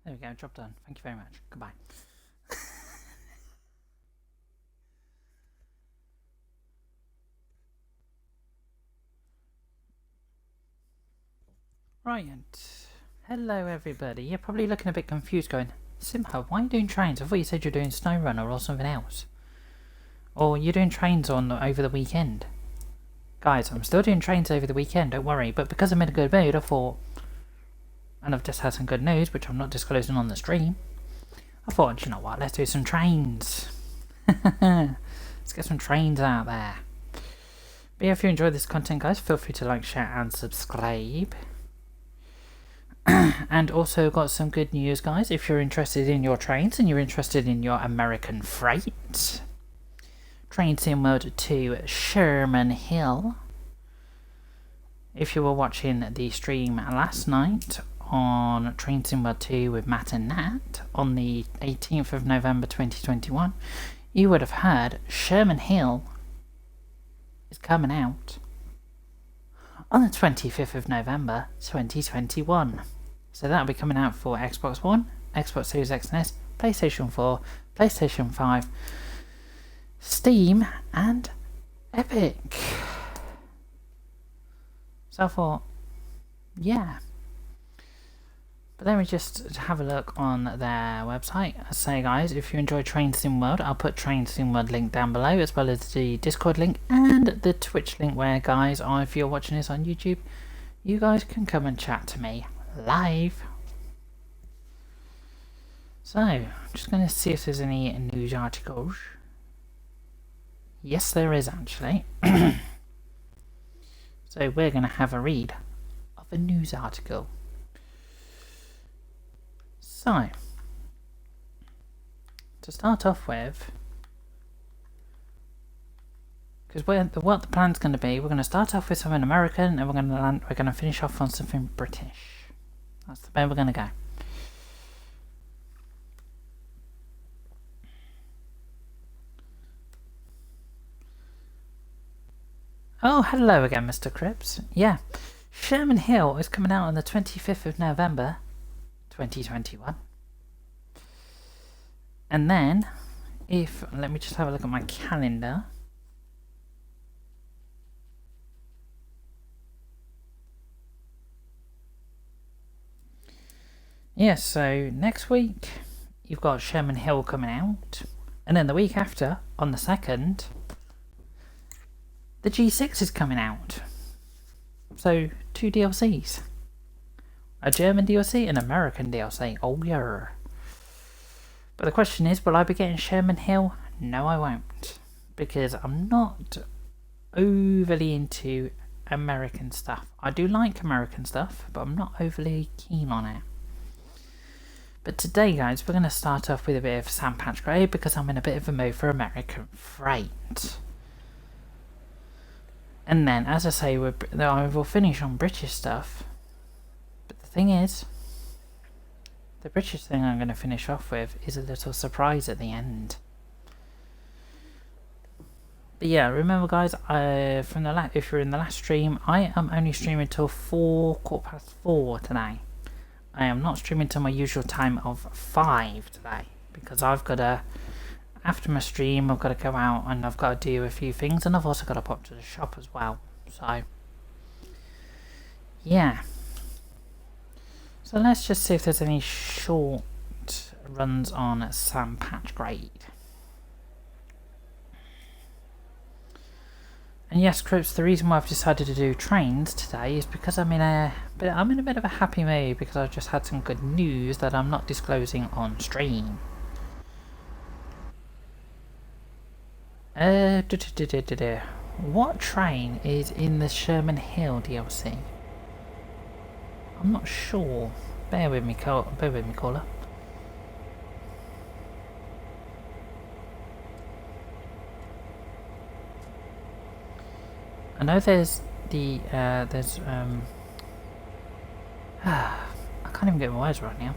There we go, job done. Thank you very much. Goodbye. Right, hello everybody. You're probably looking a bit confused going, Simha, why are you doing trains? I thought you said you're doing SnowRunner or something else. Or you're doing trains over the weekend. Guys, I'm still doing trains over the weekend, don't worry. But because I'm in a good mood, I thought, and I've just had some good news, which I'm not disclosing on the stream. I thought, you know what, let's do some trains. Let's get some trains out there. But yeah, if you enjoyed this content, guys, feel free to like, share, and subscribe. And also got some good news, guys. If you're interested in your trains and you're interested in your American freight, Train Sim Mode to Sherman Hill. If you were watching the stream last night on Train Sim Mode 2 with Matt and Nat on the 18th of November 2021, you would have heard Sherman Hill is coming out on the 25th of November 2021. So that'll be coming out for Xbox One, Xbox Series X and S, PlayStation 4, PlayStation 5, Steam, and Epic. So I thought, yeah. But let me just have a look on their website. I say, guys, if you enjoy Train Sim World, I'll put Train Sim World link down below, as well as the Discord link and the Twitch link, where, guys, if you're watching this on YouTube, you guys can come and chat to me live. So, I'm just going to see if there's any news articles. Yes, there is, actually. So we're going to have a read of a news article. So, to start off with, because what the plan's going to be, we're going to start off with something American, and we're going to finish off on something British. That's the way we're going to go. Oh, hello again, Mr. Cripps. Yeah, Sherman Hill is coming out on the 25th of November 2021. And then, let me just have a look at my calendar. Yes, so next week you've got Sherman Hill coming out, and then the week after, on the 2nd, the G6 is coming out. So 2 DLCs. A German DLC and an American DLC. Oh yeah. But the question is, will I be getting Sherman Hill? No, I won't. Because I'm not overly into American stuff. I do like American stuff, but I'm not overly keen on it. But today, guys, we're going to start off with a bit of Sam Patch Grey, because I'm in a bit of a mood for American freight. And then, as I say, I will finish on British stuff. But the thing is, the British thing I'm going to finish off with is a little surprise at the end. But yeah, remember, guys, if you're in the last stream, I am only streaming till 4:15 today. I am not streaming till my usual time of 5 today, because after my stream, I've got to go out and I've got to do a few things, and I've also got to pop to the shop as well. So, yeah. So let's just see if there's any short runs on Sam Patch Grade. And yes, Crips, the reason why I've decided to do trains today is because I'm in a bit of a happy mood, because I've just had some good news that I'm not disclosing on stream. What train is in the Sherman Hill DLC? I'm not sure. Bear with me, caller. I know there's the I can't even get my words right now.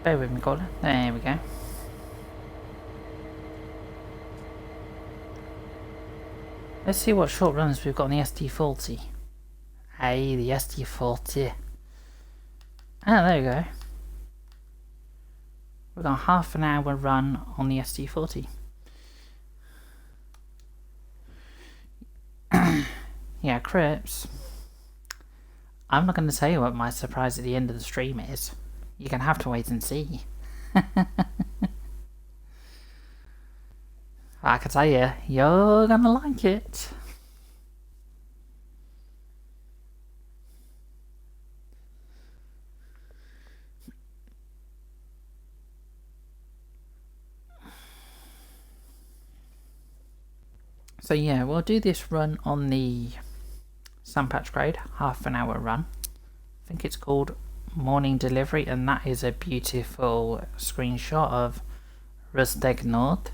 Bear with me, caller. There we go. Let's see what short runs we've got on the ST40. Hey, the ST40. Ah, there we go. We've got a half an hour run on the ST40. Yeah, Crips. I'm not going to tell you what my surprise at the end of the stream is. You're going to have to wait and see. I can tell you, you're going to like it. So yeah, we'll do this run on the Sandpatch Grade, half an hour run. I think it's called Morning Delivery, and that is a beautiful screenshot of Rusteg North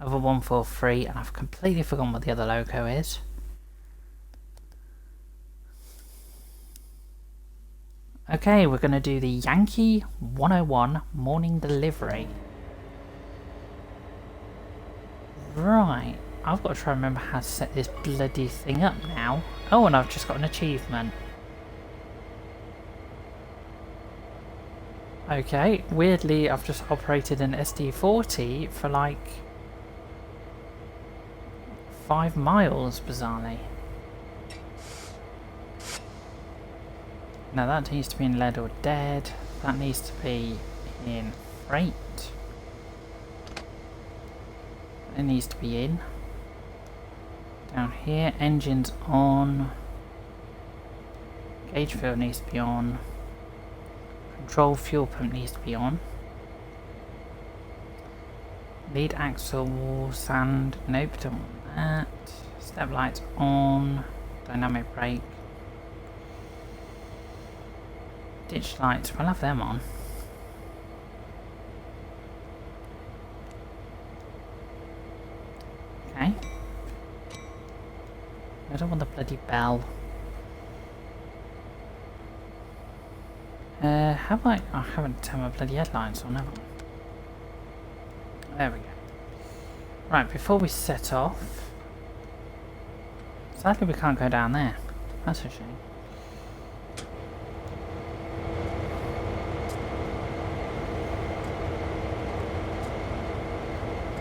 of a 143, and I've completely forgotten what the other logo is. Okay, we're going to do the Yankee 101 Morning Delivery. Right, I've got to try and remember how to set this bloody thing up now. Oh, and I've just got an achievement. Okay, weirdly I've just operated an SD40 for like 5 miles, bizarrely. Now that needs to be in lead or dead. That needs to be in freight. It needs to be in. Down here, engines on. Gauge field needs to be on. Control fuel pump needs to be on. Lead axle, sand, nope, don't want that. Step lights on. Dynamic brake. Ditch lights, we'll have them on. Okay. I don't want the bloody bell. Have I? I haven't turned my bloody headlights on, have I? There we go. Right, before we set off... Sadly we can't go down there. That's a shame.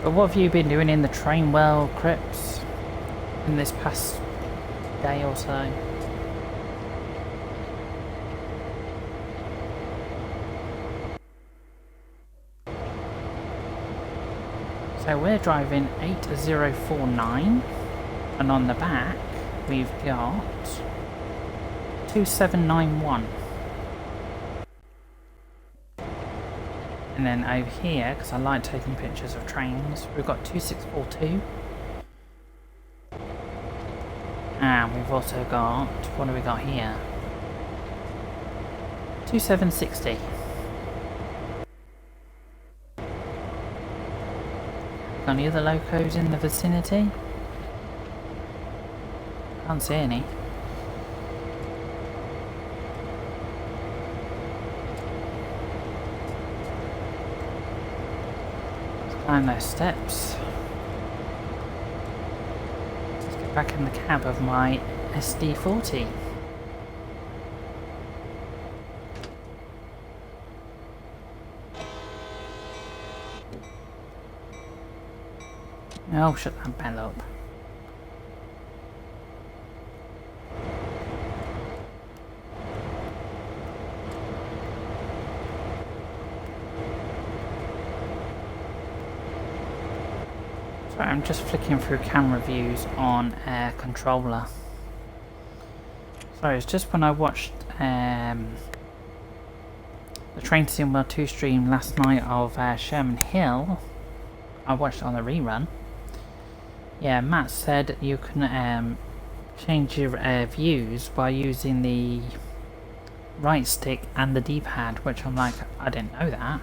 But what have you been doing in the train world, Crips, in this past day or so? So we're driving 8049, and on the back we've got 2791. And then over here, because I like taking pictures of trains, we've got 2642. And we've also got, what do we got here? 2760. Got any other locos in the vicinity? Can't see any. Climb those steps. Let's get back in the cab of my SD40. Oh, shut that bell up. I'm just flicking through camera views on Air Controller. Sorry, it's just when I watched the Train Sim World 2 stream last night of Sherman Hill. I watched it on the rerun. Yeah, Matt said you can change your views by using the right stick and the D-pad, which I'm like, I didn't know that.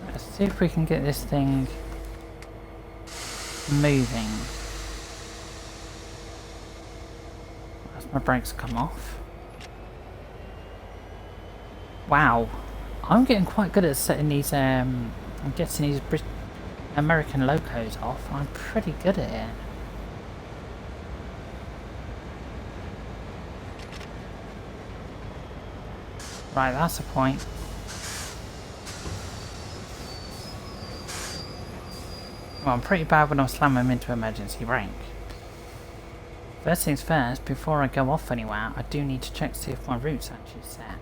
Let's see if we can get this thing moving. As my brakes come off. Wow, I'm getting quite good at setting these, I'm getting these American locos off. I'm pretty good at it. Right, that's the point. Well, I'm pretty bad when I slam them into emergency brake. First things first, before I go off anywhere, I do need to check to see if my route's actually set.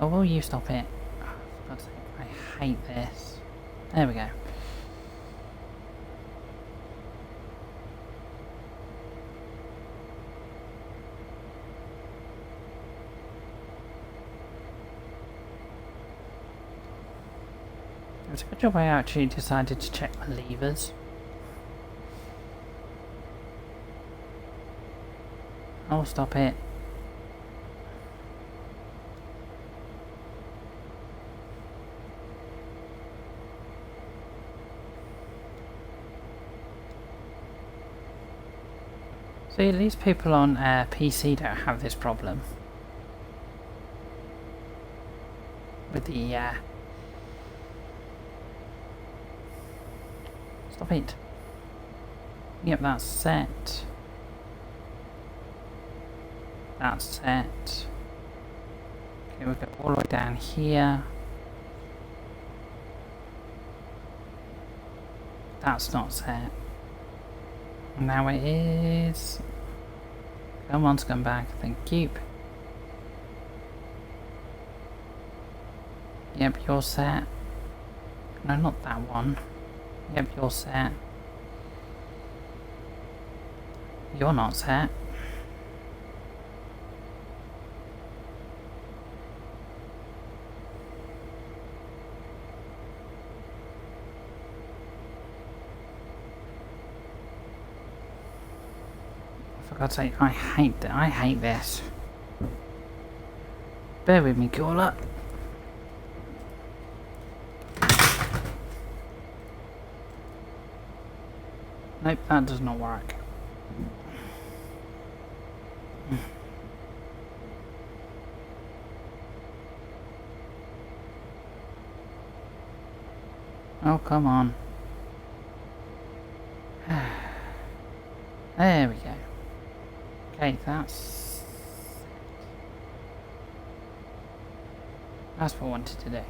Oh, will you stop it? Oh, for God's sake, I hate this. There we go. It was a good job I actually decided to check my levers. Oh, stop it. See, at least people on PC don't have this problem. With the, Stop it. Yep, that's set. That's set. Okay, we'll go all the way down here. That's not set. Now it is. Come on, scumbag. Thank you. Yep, you're set. No, not that one. Yep, you're set. You're not set. For God's sake, I hate this. Bear with me, caller. Nope, that does not work. Oh, come on. There we go. Okay, that's what I wanted to do.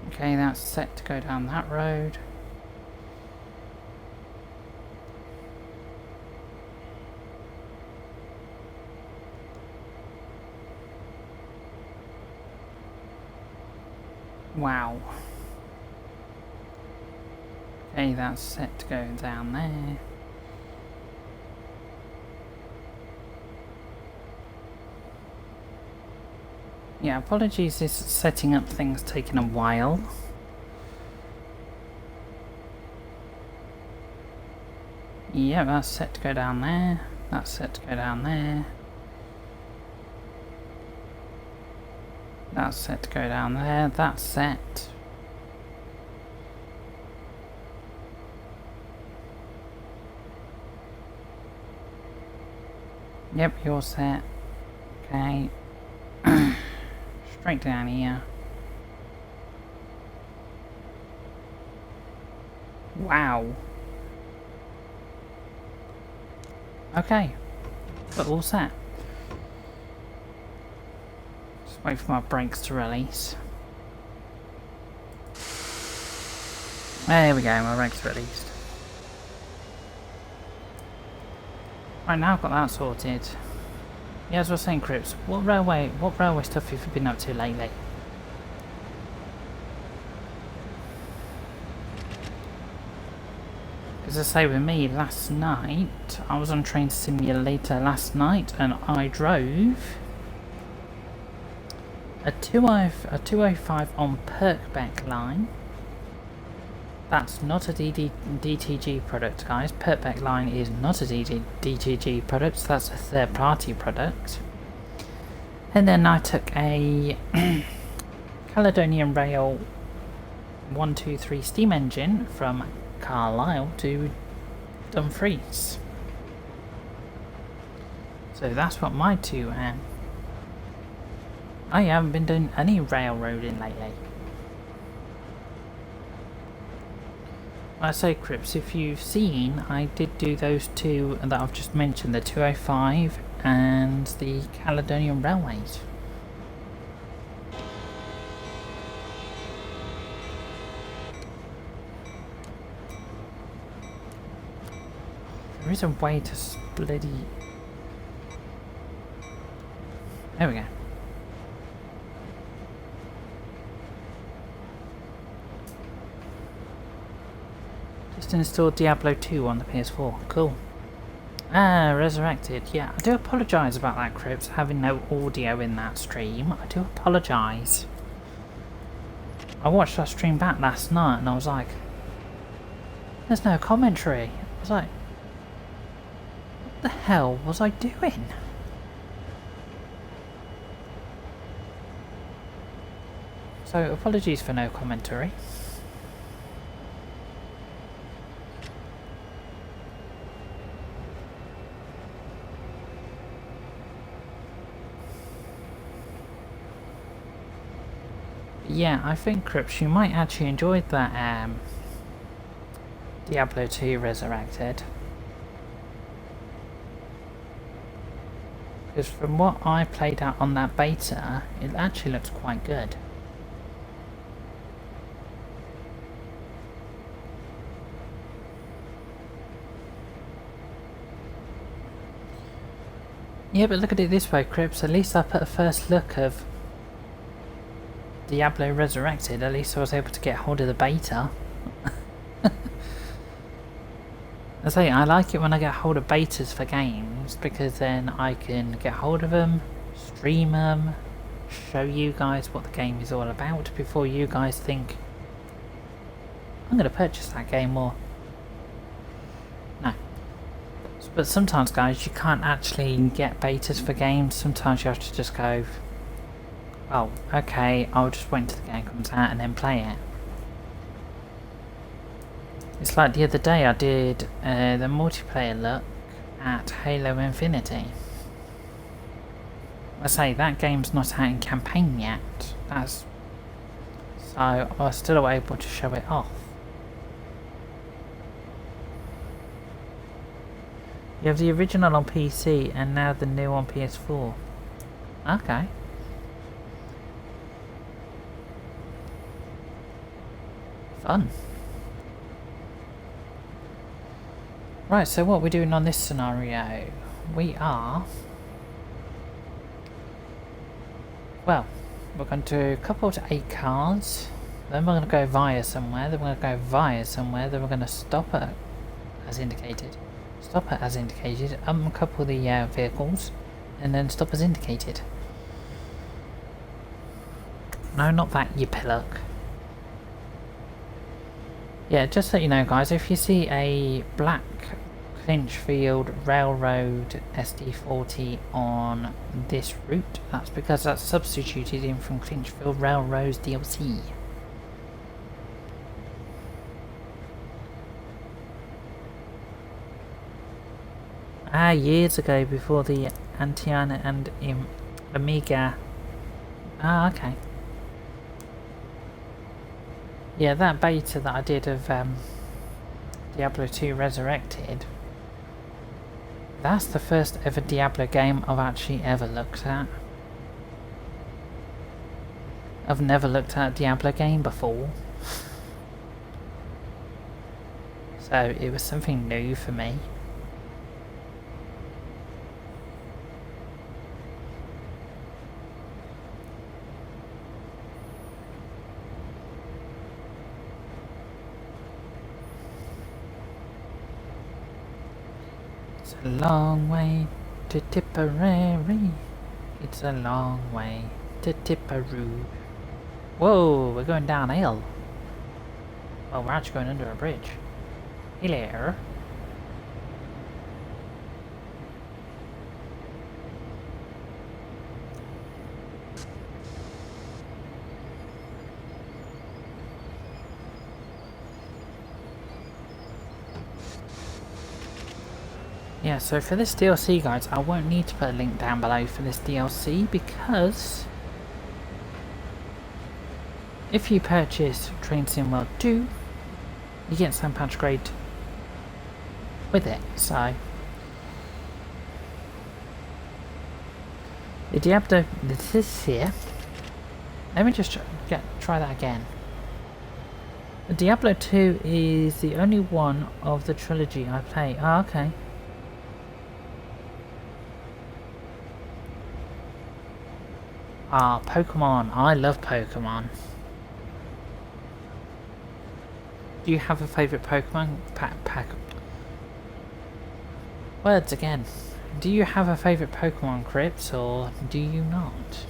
Okay, that's set to go down that road. Wow. Okay, that's set to go down there. Yeah, apologies, this setting up thing's taken a while. Yeah, that's set to go down there. That's set to go down there. That's set to go down there. That's set. Yep, you're set. Okay. Straight down here. Wow. Okay. But all set. Just wait for my brakes to release. There we go, my brakes released. Right, now I've got that sorted. Yeah, as I was saying, Crips, what railway stuff have you been up to lately? As I say, with me last night, I was on Train Simulator last night, and I drove a 205 on Perkbeck line. That's not a DTG product, guys. Perkbeck line is not a DTG product, that's a third party product. And then I took a Caledonian Rail 123 steam engine from Carlisle to Dumfries. So that's what my two I haven't been doing any railroading lately. I say, Crips, if you've seen, I did do those two that I've just mentioned, the 205 and the Caledonian Railways. There is a way to bloody... There we go. Just installed Diablo 2 on the PS4. Cool. Ah, Resurrected. Yeah, I do apologise about that, Crips, having no audio in that stream. I do apologise. I watched that stream back last night and I was like, there's no commentary. I was like, what the hell was I doing? So, apologies for no commentary. Yeah, I think, Crips, you might actually enjoy that Diablo 2 Resurrected. Because from what I played out on that beta, it actually looks quite good. Yeah, but look at it this way, Crips, at least I put a first look of Diablo Resurrected, at least I was able to get hold of the beta. I say, I like it when I get hold of betas for games, because then I can get hold of them, stream them, show you guys what the game is all about before you guys think, I'm going to purchase that game, or no. But sometimes, guys, you can't actually get betas for games. Sometimes you have to just go, oh, okay, I'll just wait until the game comes out and then play it. It's like the other day I did the multiplayer look at Halo Infinity. I say, that game's not out in campaign yet. So I was still able to show it off. You have the original on PC and now the new on PS4. Okay. Fun. Right, so what we're doing on this scenario, we are... Well, we're going to couple to 8 cars, then we're going to go via somewhere, then we're going to go via somewhere, then we're going to stop at, as indicated. Stop it as indicated, uncouple the vehicles, and then stop as indicated. No, not that, you pillock. Yeah, just so you know, guys, if you see a black Clinchfield Railroad SD40 on this route, that's because that's substituted in from Clinchfield Railroad's DLC. Years ago, before the Antiana and Amiga. Okay. Yeah, that beta that I did of Diablo 2 Resurrected, that's the first ever Diablo game I've actually ever looked at. I've never looked at a Diablo game before. So it was something new for me. It's a long way to Tipperary. It's a long way to Tipperoo. Whoa, we're going downhill. Well, we're actually going under a bridge. Hello. Yeah, so for this DLC, guys, I won't need to put a link down below for this DLC because if you purchase Train Sim World 2, you get some patch grade with it. So the Diablo, this is here. Let me just try that again. The Diablo 2 is the only one of the trilogy I play. Oh, okay. Ah, Pokemon. I love Pokemon. Do you have a favourite Pokemon? Words again. Do you have a favourite Pokemon, Crips, or do you not?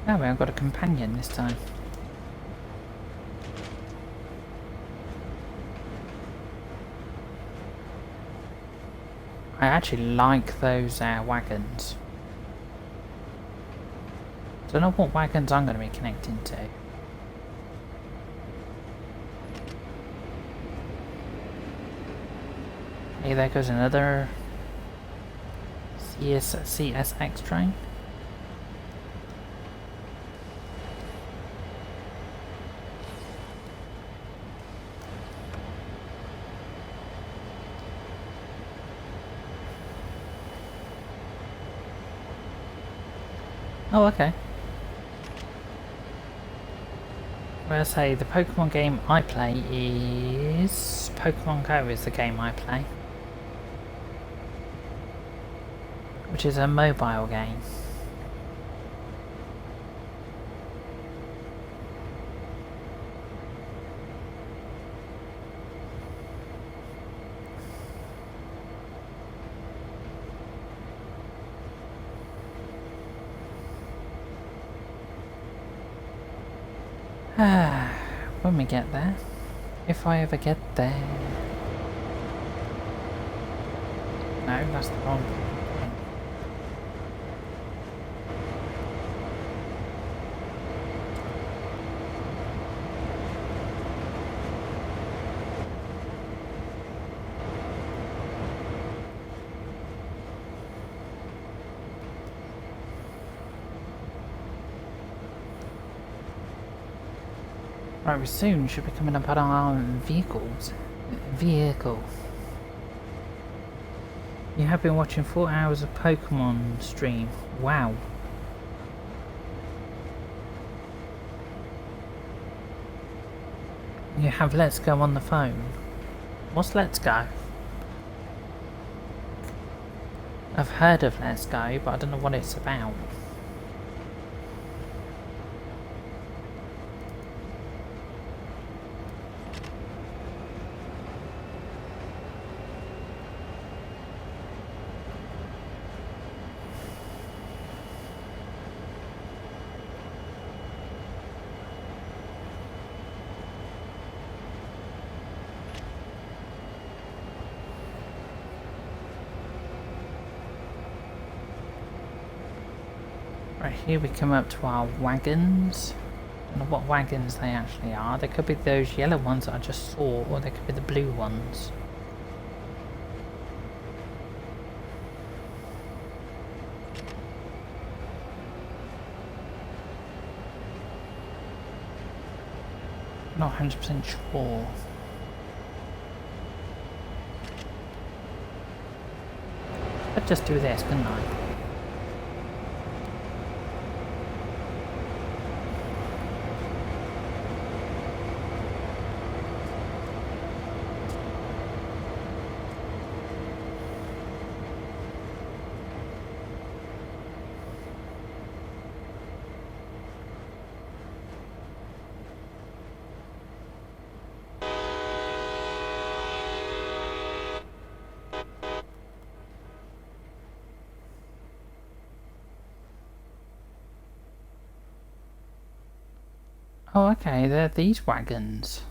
No, I've got a companion this time. I actually like those wagons. Don't know what wagons I'm going to be connecting to. Hey, there goes another CSX train. Oh, okay. Well, I say the Pokemon game I play is Pokemon Go is the game I play, which is a mobile game. When we get there, if I ever get there. No, that's the wrong thing. Right, we soon should be coming up on our vehicles. Vehicle. You have been watching 4 hours of Pokemon stream. Wow. You have Let's Go on the phone. What's Let's Go? I've heard of Let's Go, but I don't know what it's about. Right, here we come up to our wagons. I don't know what wagons they actually are. They could be those yellow ones that I just saw, or they could be the blue ones. Not 100% sure. I'd just do this, couldn't I? Oh, okay, they're these wagons.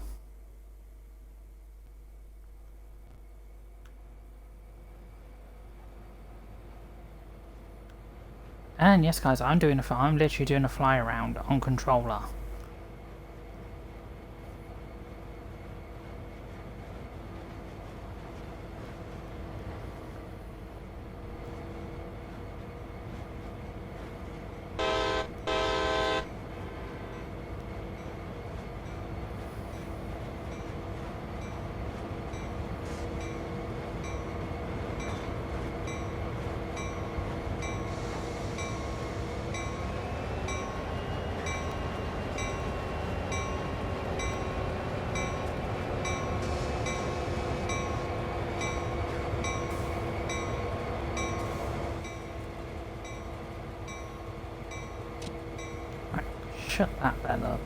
And yes, guys, I'm literally doing a fly around on controller. Shut that bell up.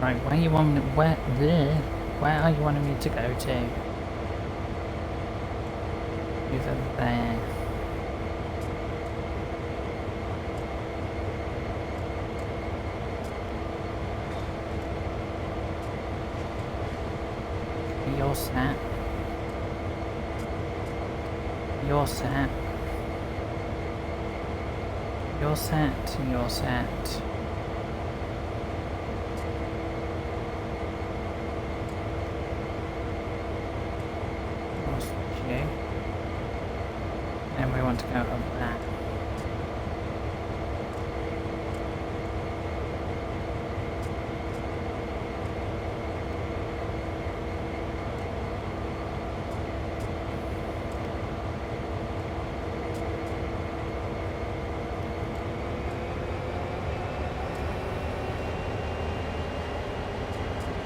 Right, where are you wanting me to go to? Over there. You're set. You're set. You're set. You're set. I'll switch you. Then we want to go up there.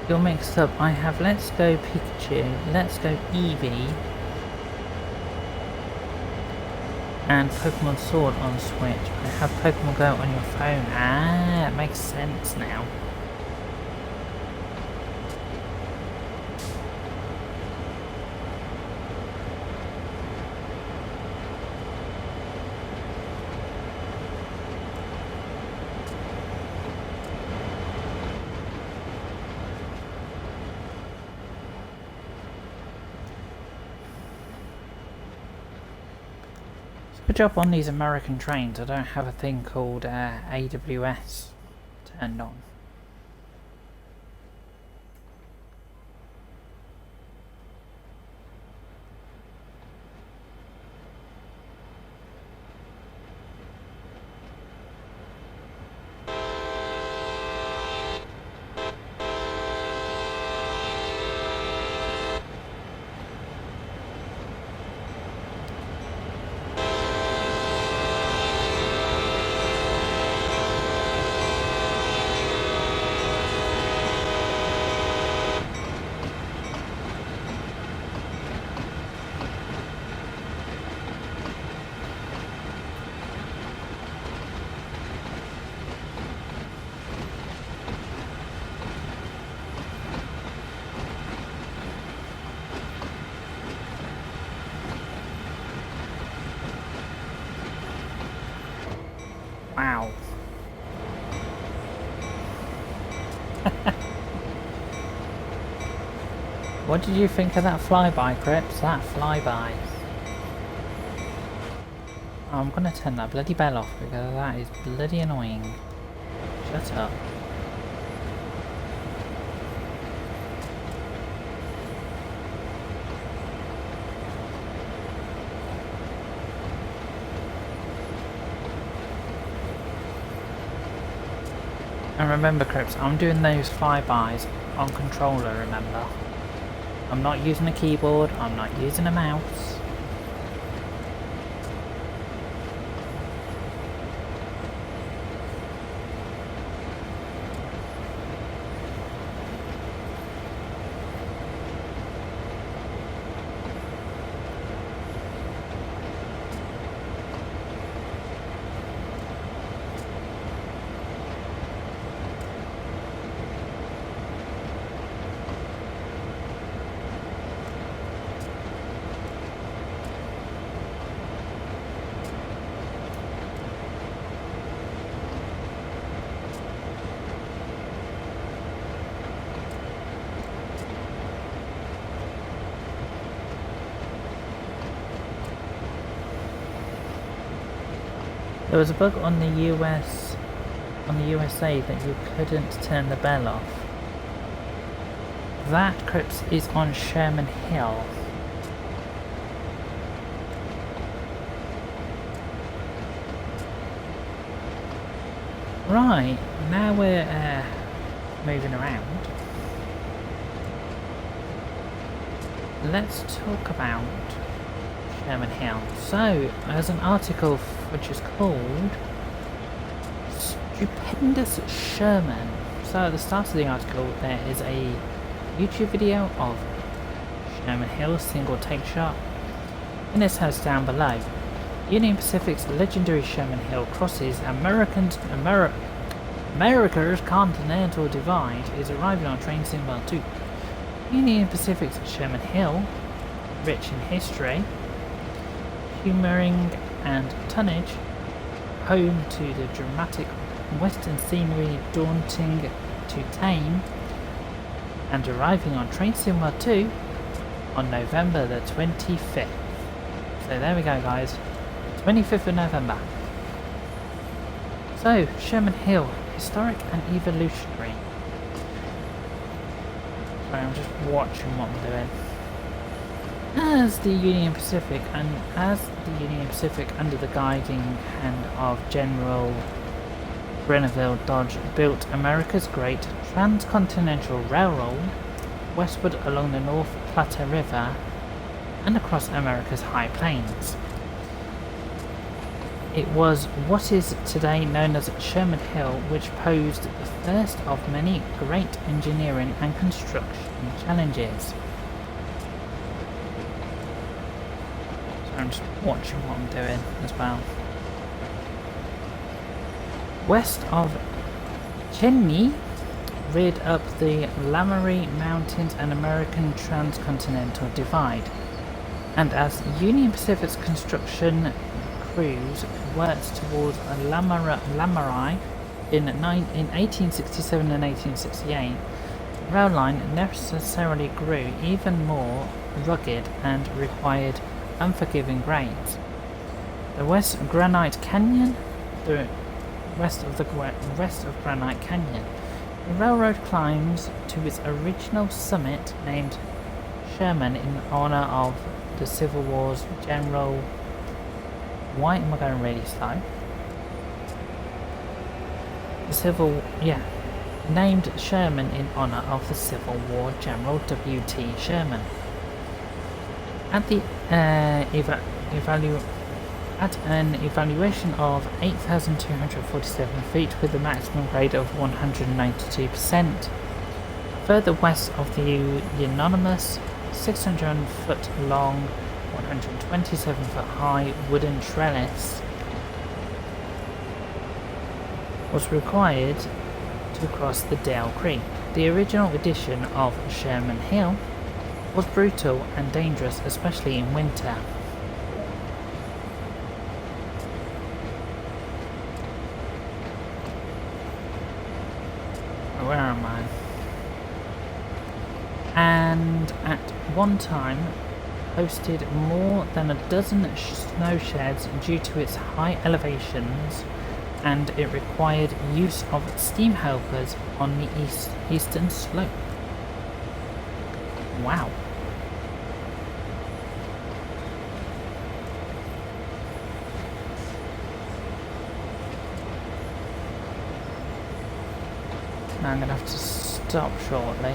You're mixed up. I have Let's Go Pikachu, Let's Go Eevee, and Pokemon Sword on Switch. I have Pokemon Go on your phone. Ah, it makes sense now. Good job on these American trains. I don't have a thing called AWS turned on. Wow. What did you think of that flyby, Crips? That flyby. Oh, I'm gonna turn that bloody bell off because that is bloody annoying. Shut up. And remember, Crips, I'm doing those flybys on controller, remember? I'm not using a keyboard, I'm not using a mouse. There was a bug on the USA that you couldn't turn the bell off. That crypt is on Sherman Hill. Right, now we're moving around. Let's talk about Sherman Hill. So, there's an article which is called Stupendous Sherman. So at the start of the article there is a YouTube video of Sherman Hill single take shot, and it says down below, Union Pacific's legendary Sherman Hill crosses America's continental divide is arriving on train symbol 2. Union Pacific's Sherman Hill, rich in history, humouring and tonnage, home to the dramatic western scenery daunting to tame, and arriving on train symbol 2 on November the 25th. So there we go guys, 25th of November. So, Sherman Hill, historic and evolutionary. Sorry, I'm just watching what I'm doing. As the Union Pacific under the guiding hand of General Grenville Dodge built America's great transcontinental railroad westward along the North Platte River and across America's high plains. It was what is today known as Sherman Hill which posed the first of many great engineering and construction challenges. So I'm just watching what I'm doing as well. West of Cheney reared up the Lamourie Mountains and American transcontinental divide, and as Union Pacific's construction crews worked towards Lamourie in 1867 and 1868, the rail line necessarily grew even more rugged and required unforgiving grades. The West of Granite Canyon, the railroad climbs to its original summit named Sherman in honor of the Civil War's General. Why am I going really slow? Named Sherman in honor of the Civil War General W.T. Sherman. At an evaluation of 8,247 feet with a maximum grade of 192%, further west of the unanimous 600 foot long, 127 foot high wooden trellis was required to cross the Dale Creek. The original edition of Sherman Hill was brutal and dangerous, especially in winter. Where am I? And at one time hosted more than a dozen snow sheds due to its high elevations, and it required use of steam helpers on the eastern slope. Wow. Now I'm going to have to stop shortly.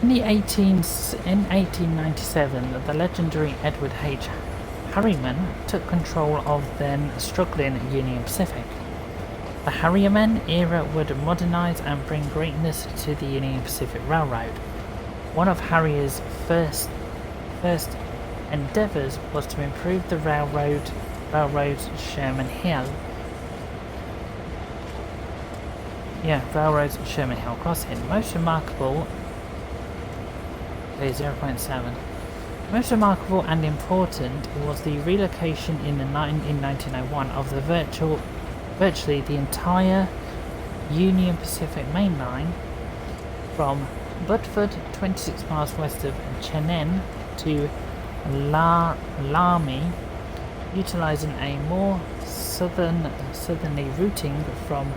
In 1897, the legendary Edward H. Harriman took control of then struggling Union Pacific. The Harriman era would modernize and bring greatness to the Union Pacific Railroad. One of Harriman's first endeavors was to improve the railroad's Sherman Hill. Railroad's Sherman Hill crossing. Most remarkable 0.7. Most remarkable and important was the relocation in 1901 of the virtually the entire Union Pacific main line from Budford, 26 miles west of Cheyenne, to Lamy, utilising a more southerly routing from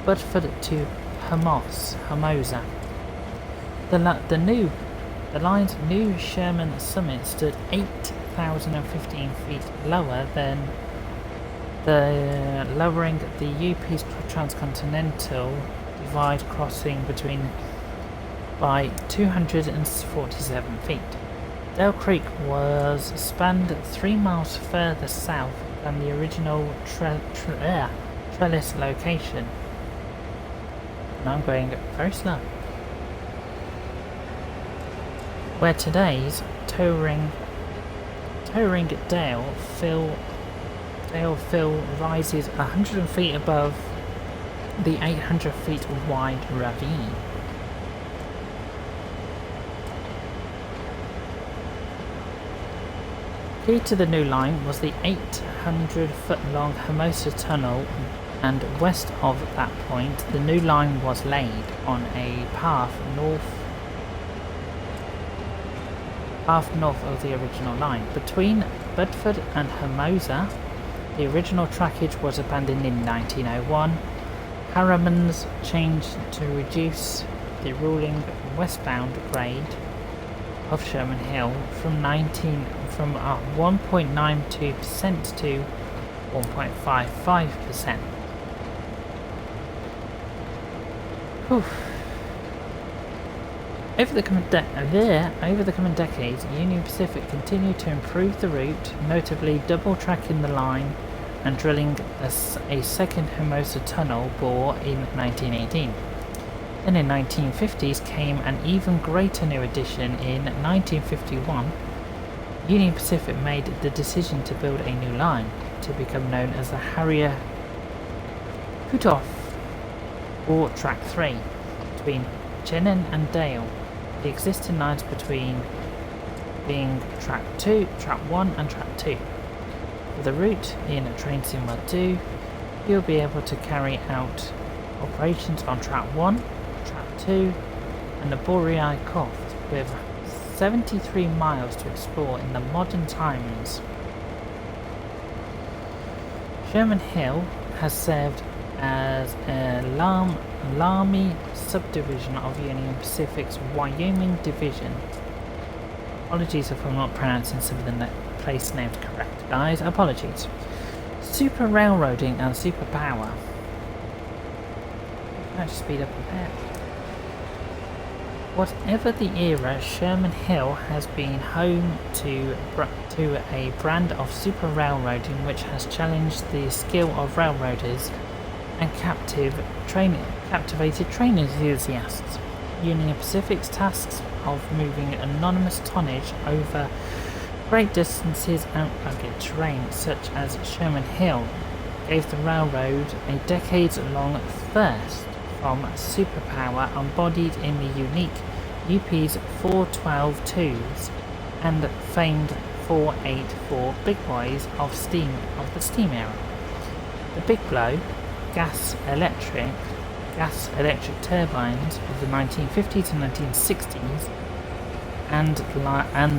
Budford to Hermosa. The line's new Sherman summit stood 8,015 feet lower than lowering the UP's transcontinental divide crossing by 247 feet. Dale Creek was spanned 3 miles further south than the original trellis location. And I'm going very slow. Where today's towering Dale Fill rises 100 feet above the 800 feet wide ravine. Key to the new line was the 800-foot-long Hermosa Tunnel, and west of that point the new line was laid on a path north of the original line. Between Bedford and Hermosa, the original trackage was abandoned in 1901. Harriman's changed to reduce the ruling westbound grade of Sherman Hill from 1.92% to 1.55%. Over the coming decades, Union Pacific continued to improve the route, notably double tracking the line and drilling a second Hermosa tunnel bore in 1918. Then in 1950s came an even greater new addition. In 1951, Union Pacific made the decision to build a new line to become known as the Harrier Cutoff, or Track 3, between Chenin and Dale. The existing lines between being Track 1 and Track 2. For the route in Train Sim 2, you'll be able to carry out operations on Track 1, Track 2 and the Boreai Coft, with 73 miles to explore in the modern times. Sherman Hill has served as a Lamy subdivision of Union Pacific's Wyoming Division. Apologies if I'm not pronouncing some of the place names correct, guys. Apologies. Super railroading and superpower. Let's speed up a bit. Whatever the era, Sherman Hill has been home to a brand of super railroading which has challenged the skill of railroaders and captivated train enthusiasts. Union Pacific's tasks of moving anonymous tonnage over great distances and rugged terrain, such as Sherman Hill, gave the railroad a decades-long thirst from superpower embodied in the unique UP's 412-2s and famed 484 big boys of the steam era. The Big Blow gas electric turbines of the 1950s and 1960s and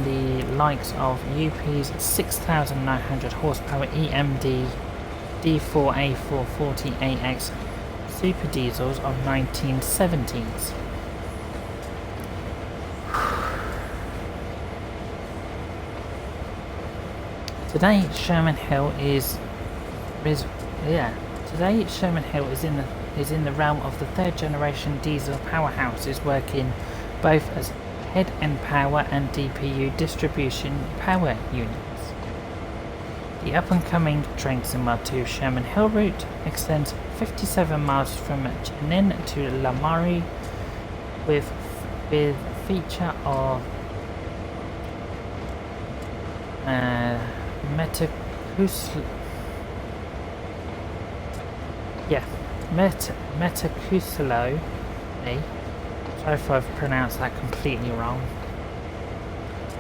the likes of UP's 6,900 horsepower EMD D4A440AX super diesels of 1970s. Today Sherman Hill is in the realm of the third generation diesel powerhouses, working both as head-end power and DPU distribution power units. The up-and-coming Train Sim 2 Sherman Hill route extends 57 miles from Chenin to Lamari, with feature of Metacusulo. Sorry if I've pronounced that completely wrong.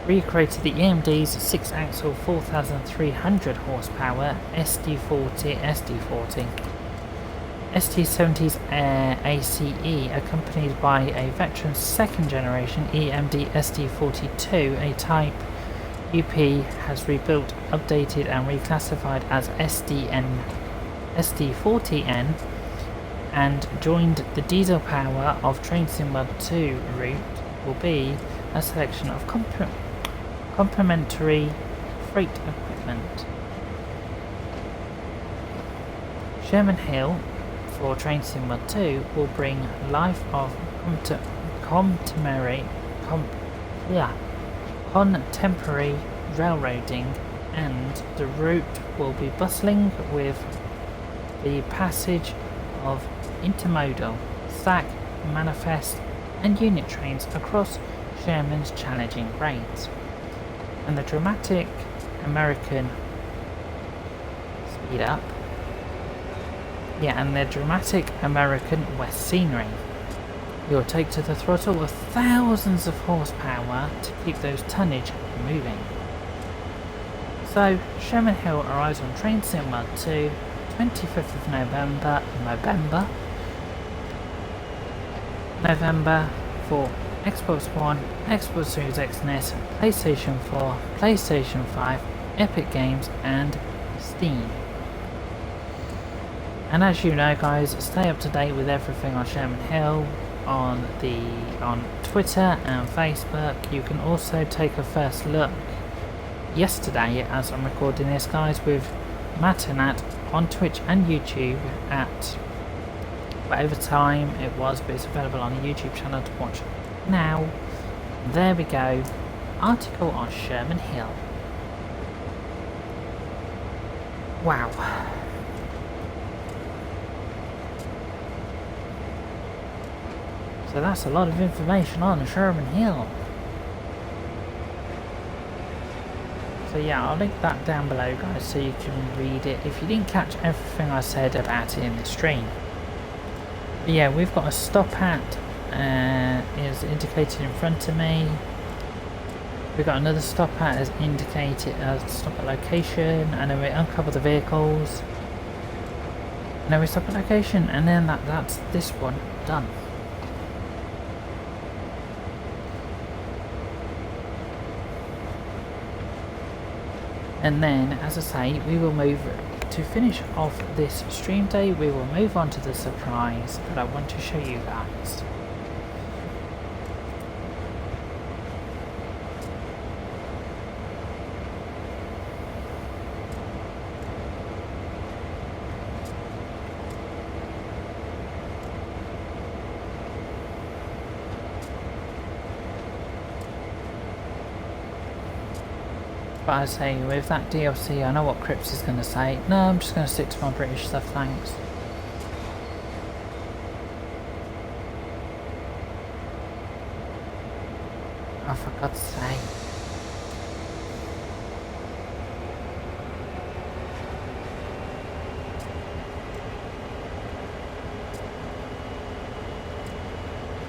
Recreated the EMD's 6-axle 4,300 horsepower SD40 ST70's ACE, accompanied by a veteran second generation EMD SD42, a type UP has rebuilt, updated and reclassified as SD40N and joined the diesel power of Train Sim World 2 route will be a selection of complementary freight equipment. Sherman Hill for Train Sim World 2 will bring life of contemporary railroading, and the route will be bustling with the passage of intermodal, stack, manifest and unit trains across Sherman's challenging grades. And the dramatic American speed up. Yeah, and the dramatic American West scenery. You'll take to the throttle with thousands of horsepower to keep those tonnage moving. So, Sherman Hill arrives on Train Sim World 2, 25th of November for Xbox One, Xbox Series X and S, PlayStation 4, PlayStation 5, Epic Games and Steam. And as you know guys, stay up to date with everything on Sherman Hill on Twitter and Facebook. You can also take a first look yesterday as I'm recording this guys with Matt and Nat on Twitch and YouTube at whatever time it was, but it's available on the YouTube channel to watch now. There we go, article on Sherman Hill. Wow. So that's a lot of information on Sherman Hill. So yeah, I'll link that down below guys so you can read it if you didn't catch everything I said about it in the stream. But yeah, we've got a stop at, is indicated in front of me. We've got another stop at as indicated as stop at location, and then we uncover the vehicles. And then we stop at location, and then that's this one done. And then, as I say, we will move to finish off this stream day. We will move on to the surprise that I want to show you guys. But I say, with that DLC, I know what Crips is going to say. No, I'm just going to stick to my British stuff, thanks. Oh, for God's sake.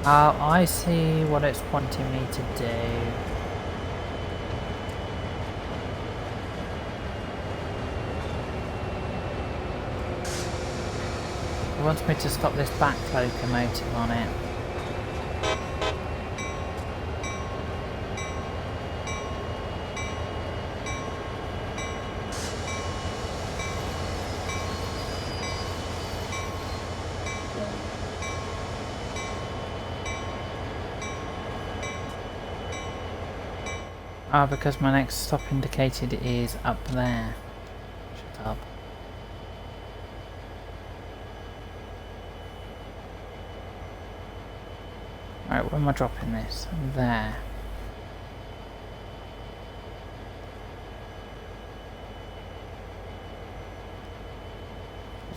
Oh, I see what it's wanting me to do. It wants me to stop this back locomotive on it. Ah, because my next stop indicated is up there. Shut up. Right, where am I dropping this? There.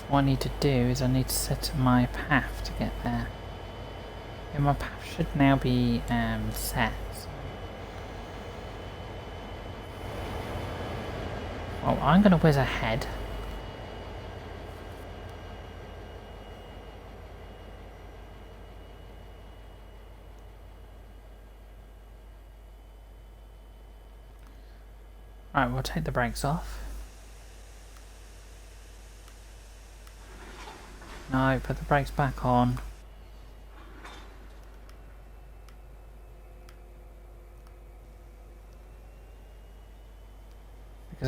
What I need to do is I need to set my path to get there. And my path should now be set. Well, I'm going to whiz ahead. Right, we'll take the brakes off. No, put the brakes back on.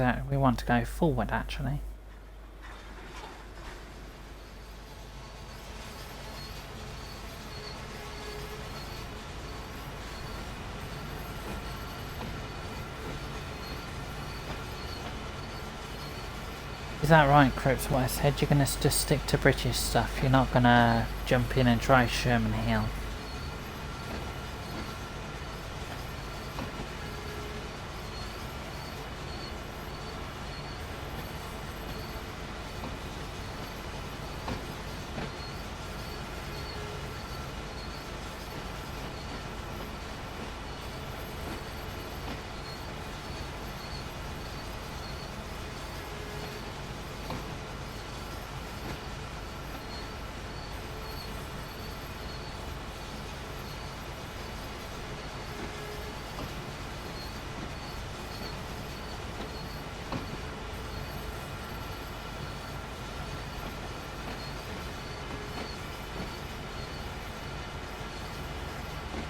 Because we want to go forward actually. Is that right, Crips? What I said? You're gonna just stick to British stuff. You're not gonna jump in and try Sherman Hill.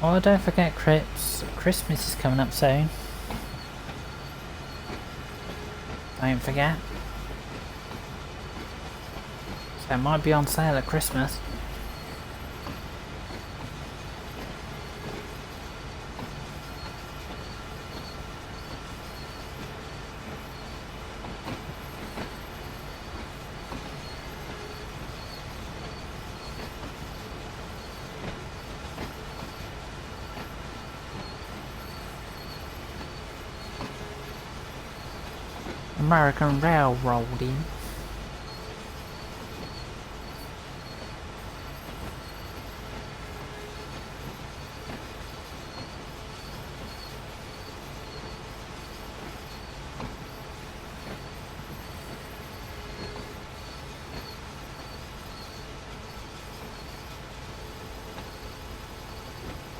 Oh, don't forget, Crips, Christmas is coming up soon. Don't forget. So it might be on sale at Christmas. American Railroading.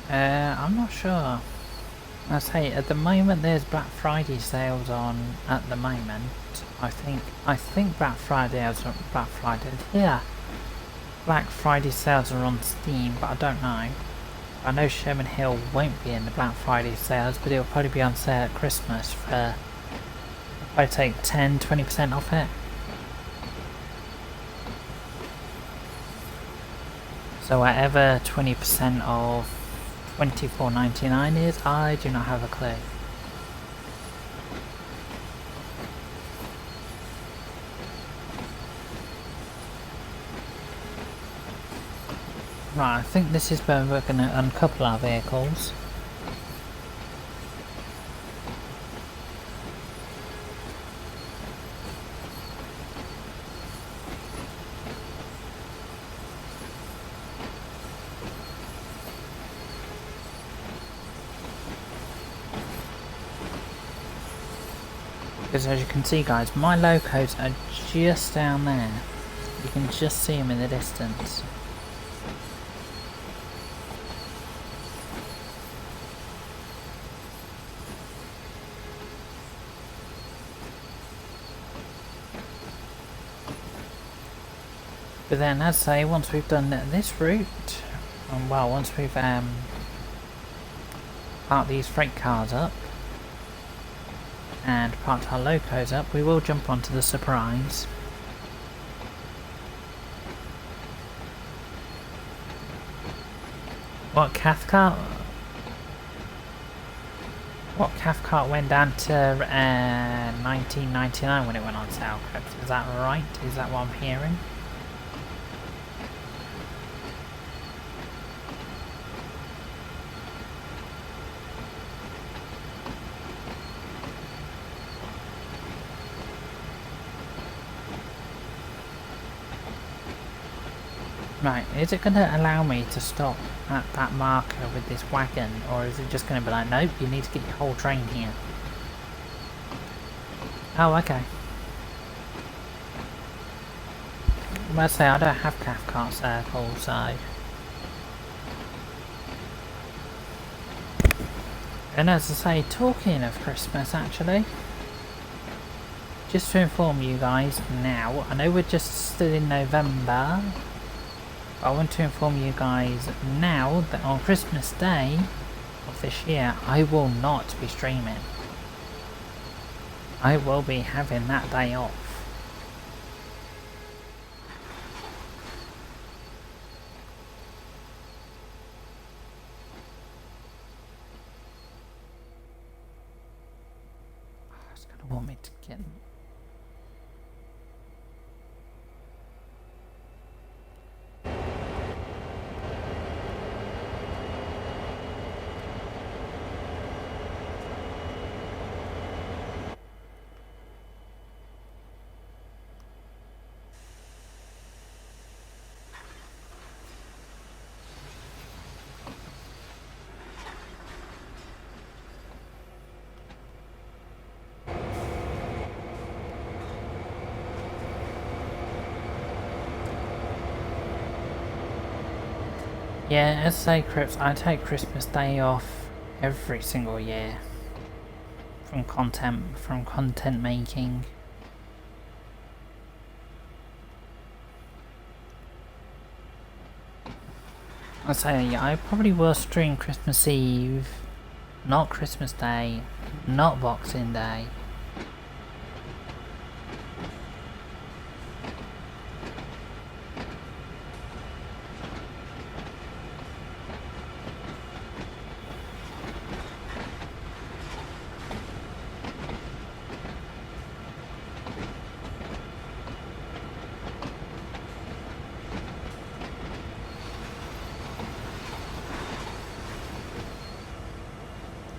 I'm not sure. I say at the moment there's Black Friday sales on at the moment. I think Black Friday sales are on Steam, but I don't know. I know Sherman Hill won't be in the Black Friday sales, but it'll probably be on sale at Christmas for if I take 10-20% off it. So whatever 20% of $24.99 is, I do not have a clue. Right, I think this is where we're going to uncouple our vehicles. Because as you can see, guys, my locos are just down there. You can just see them in the distance. But then, as I say, once we've done this route, well, once we've parked these freight cars up, and parked our locos up, we will jump onto the surprise. What Cathcart went down to 1999 when it went on sale, Crips? Is that right? Is that what I'm hearing? Right, is it going to allow me to stop at that marker with this wagon, or is it just going to be like, nope, you need to get your whole train here? Oh, okay. I must say, I don't have Cathcart circles, so... And as I say, talking of Christmas, actually, just to inform you guys now, I know we're just still in November, I want to inform you guys now that on Christmas Day of this year, I will not be streaming. I will be having that day off. It's going to want me to get... Yeah, as I say, Crips, I take Christmas Day off every single year from content making. I say I probably will stream Christmas Eve, not Christmas Day, not Boxing Day.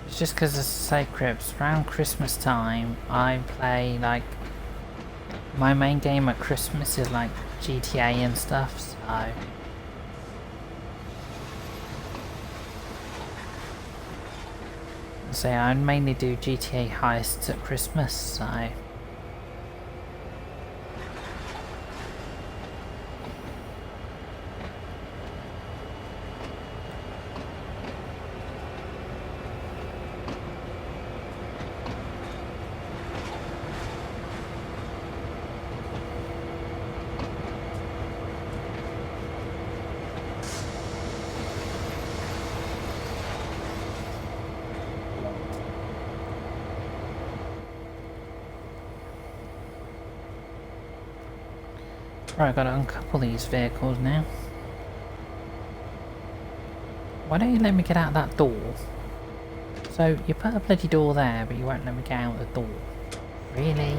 It's just because of say Crips, around Christmas time I play like my main game at Christmas is like GTA and stuff, so say I mainly do GTA heists at Christmas, so right, I've got to uncouple these vehicles now. Why don't you let me get out that door? So, you put a bloody door there, but you won't let me get out the door. Really?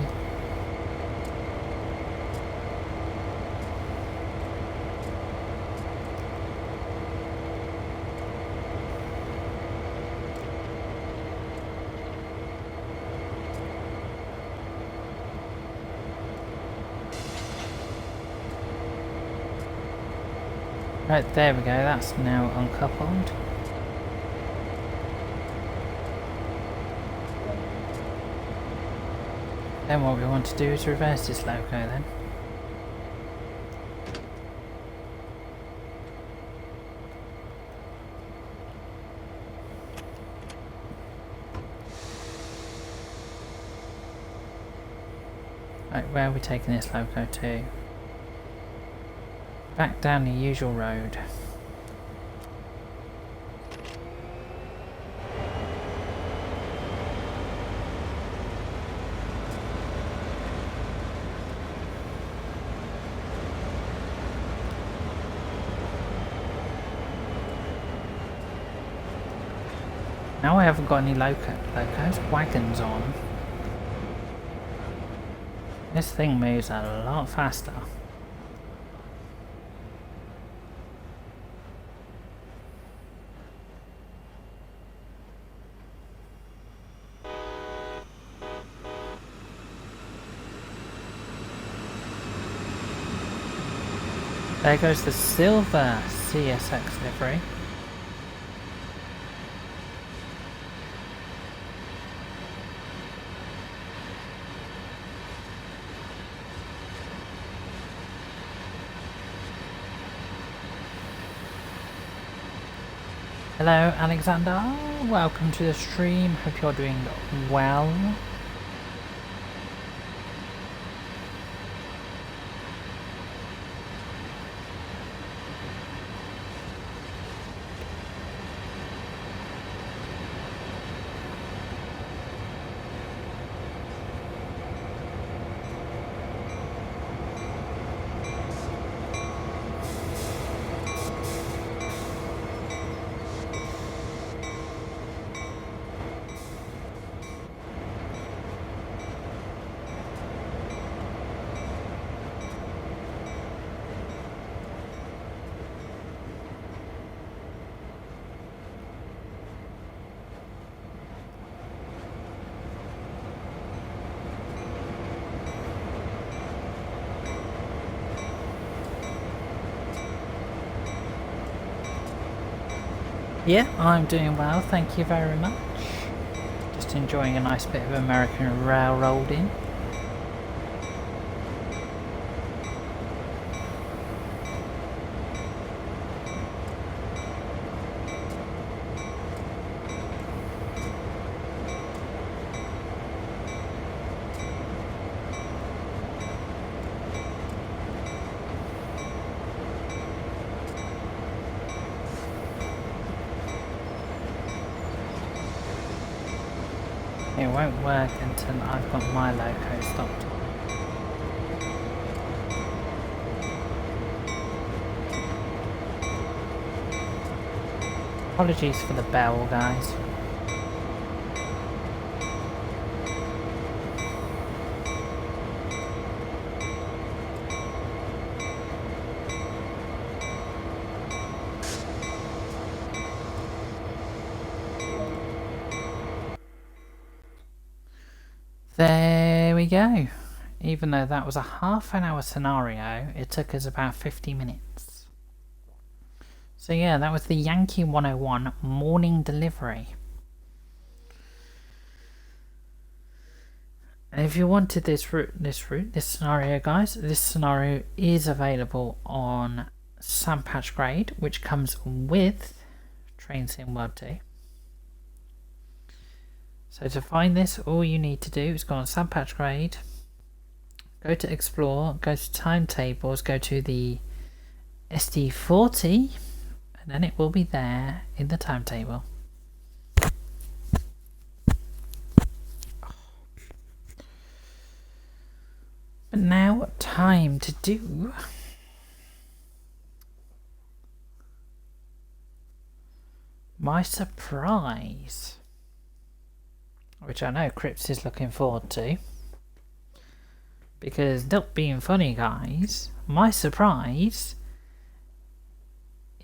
Right, there we go, that's now uncoupled. Then what we want to do is reverse this loco then. Right, where are we taking this loco to? Back down the usual road. Now I haven't got any locos, wagons on. This thing moves a lot faster. There goes the silver CSX livery. Hello Alexander, welcome to the stream, hope you're doing well. Yeah, I'm doing well, thank you very much. Just enjoying a nice bit of American railroading. It won't work until I've got my loco stopped. Apologies for the bell, guys. There we go. Even though that was a half an hour scenario, it took us about 50 minutes. So yeah, that was the Yankee 101 morning delivery. And if you wanted this scenario, guys, this scenario is available on Sandpatch Grade, which comes with Train Sim World 2. So to find this, all you need to do is go on Sandpatch Grade, go to Explore, go to Timetables, go to the SD40, and then it will be there in the timetable. But now, time to do my surprise, which I know Crips is looking forward to. Because, not being funny, guys, my surprise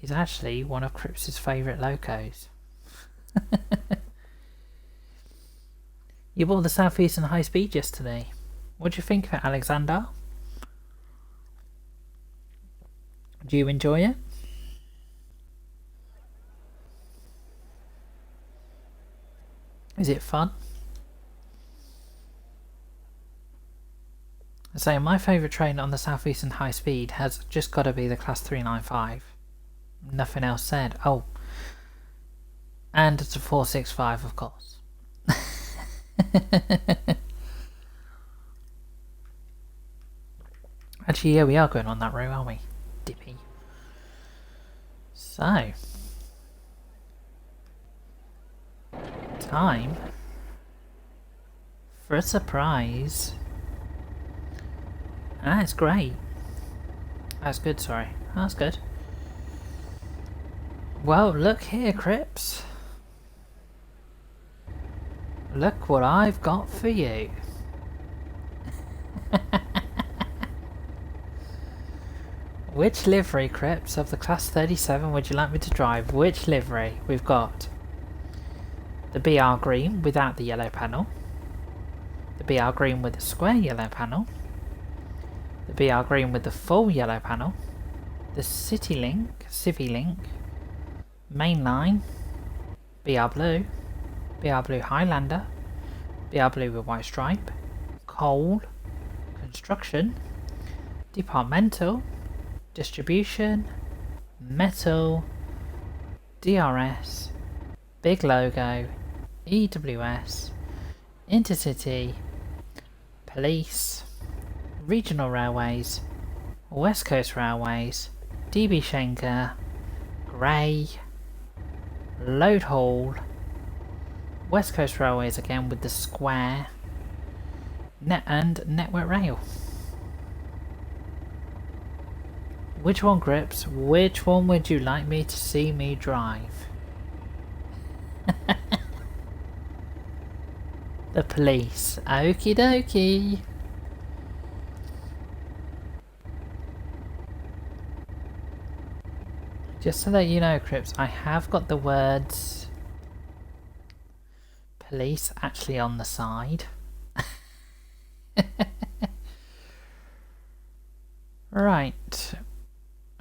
is actually one of Crips' favourite locos. You bought the Southeastern High Speed yesterday. What do you think of it, Alexander? Do you enjoy it? Is it fun? So my favourite train on the Southeastern High Speed has just got to be the Class 395. Nothing else said. Oh, and it's a 465, of course. Actually, yeah, we are going on that route, aren't we? Dippy. So, time for a surprise. That's great. That's good, sorry. That's good. Well, look here, Crips. Look what I've got for you. Which livery, Crips, of the Class 37 would you like me to drive? Which livery? We've got the BR green without the yellow panel, the BR green with the square yellow panel, the BR green with the full yellow panel, the Civvy-Link, Mainline, BR Blue Highlander, BR Blue with white stripe, Coal, Construction, Departmental, Distribution, Metal, DRS, Big Logo, EWS, Intercity, Police, Regional Railways, West Coast Railways, DB Schenker, Grey, Load Haul, West Coast Railways again with the square, and Network Rail. Which one, Grips? Which one would you like me to see me drive? The Police. Okie dokie. Just so that you know, Crips, I have got the words Police actually on the side. Right.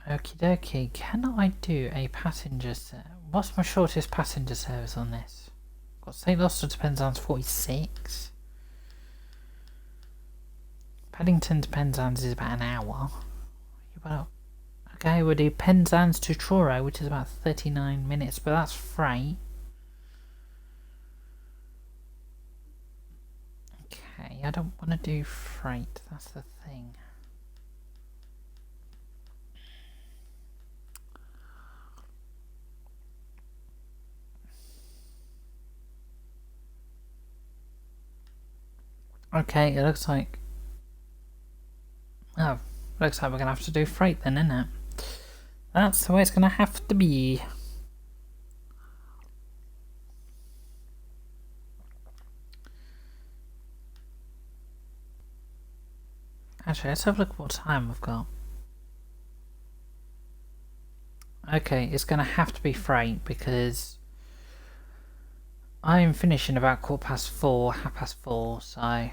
Okie dokie. Can I do a passenger set? What's my shortest passenger service on this? Got St. Austell to Penzance 46. Paddington to Penzance is about an hour. Okay, we'll do Penzance to Truro, which is about 39 minutes, but that's freight. Okay, I don't want to do freight, that's the thing. Okay, it looks like... Oh, looks like we're going to have to do freight then, isn't it? That's the way it's going to have to be. Actually, let's have a look at what time we've got. Okay, it's going to have to be freight because I'm finishing about 4:15, 4:30, so...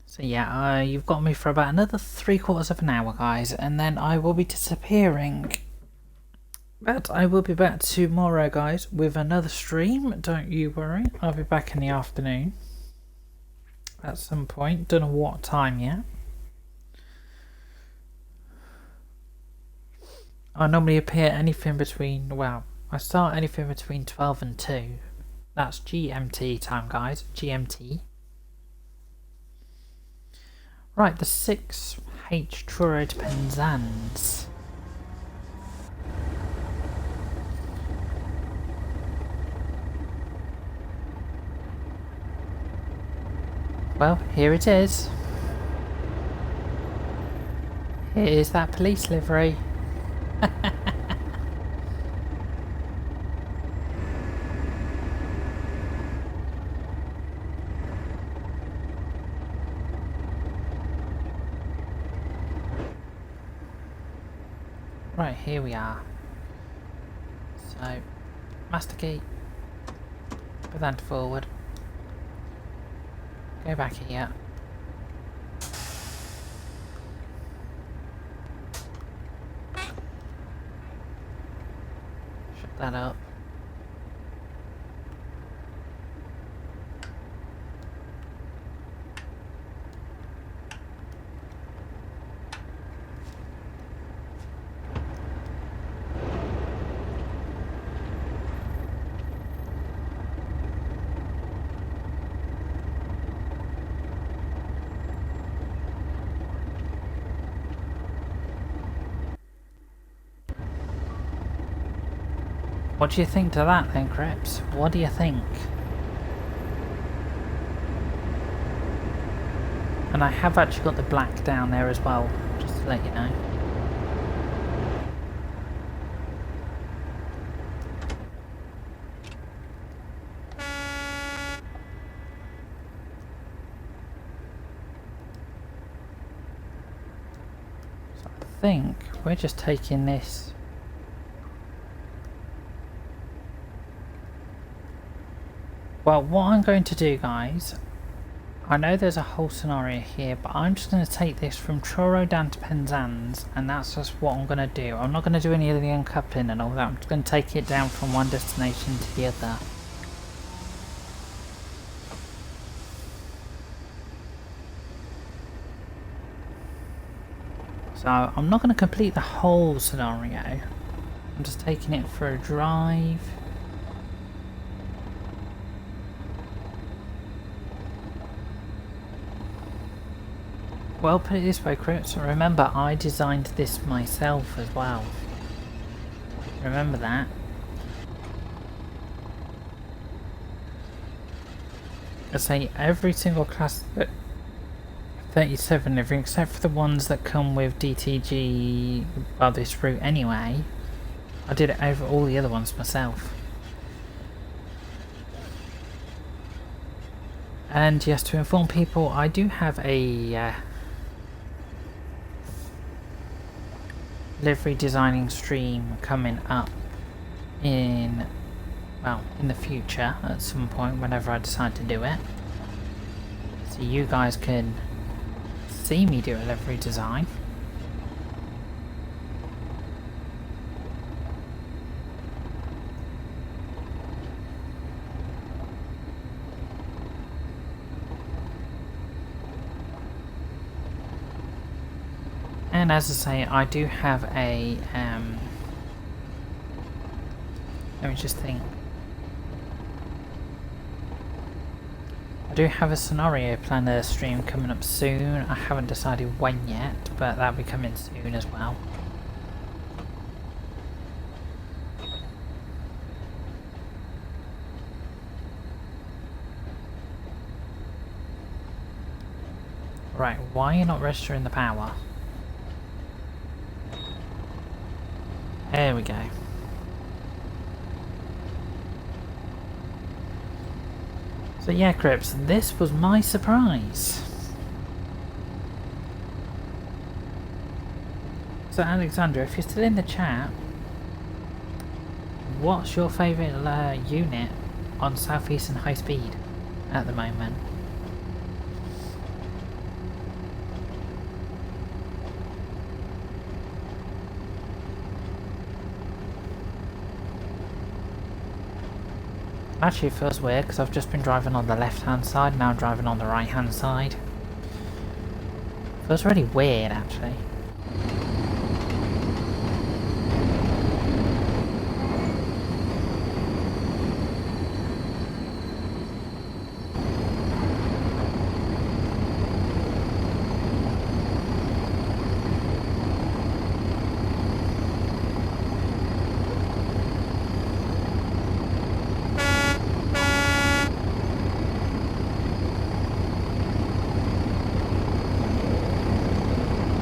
So yeah, you've got me for about another 3/4 of an hour, guys, and then I will be disappearing. But I will be back tomorrow, guys, with another stream. Don't you worry. I'll be back in the afternoon at some point. Don't know what time yet. I normally appear anything between, well, I start anything between 12 and 2. That's GMT time, guys. GMT. Right, the 6H Truro to Penzance. Well, here it is. Here's that police livery. Right, here we are. So, master key. Put that forward. Go back here. Shut that up. What do you think to that then, Crips? What do you think? And I have actually got the black down there as well, just to let you know. So I think we're just taking this. Well, what I'm going to do, guys, I know there's a whole scenario here, but I'm just going to take this from Truro down to Penzance, and that's just what I'm going to do. I'm not going to do any of the uncoupling and all that. I'm just going to take it down from one destination to the other. So I'm not going to complete the whole scenario. I'm just taking it for a drive. Well, put it this way, Chris, remember I designed this myself as well. Remember that. I say every single class 37 livery, except for the ones that come with DTG, well, this route anyway. I did it over all the other ones myself. And yes, to inform people, I do have a livery designing stream coming up in, well, in the future at some point whenever I decide to do it, so you guys can see me do a livery design. And as I say, I do have a, let me just think. I do have a scenario planner stream coming up soon. I haven't decided when yet, but that'll be coming soon as well. Right, why are you not registering the power? There we go. So yeah, Crips, this was my surprise. So Alexandra, if you're still in the chat, what's your favourite unit on Southeastern High Speed at the moment? Actually, it feels weird because I've just been driving on the left hand side, now I'm driving on the right hand side. Feels really weird actually.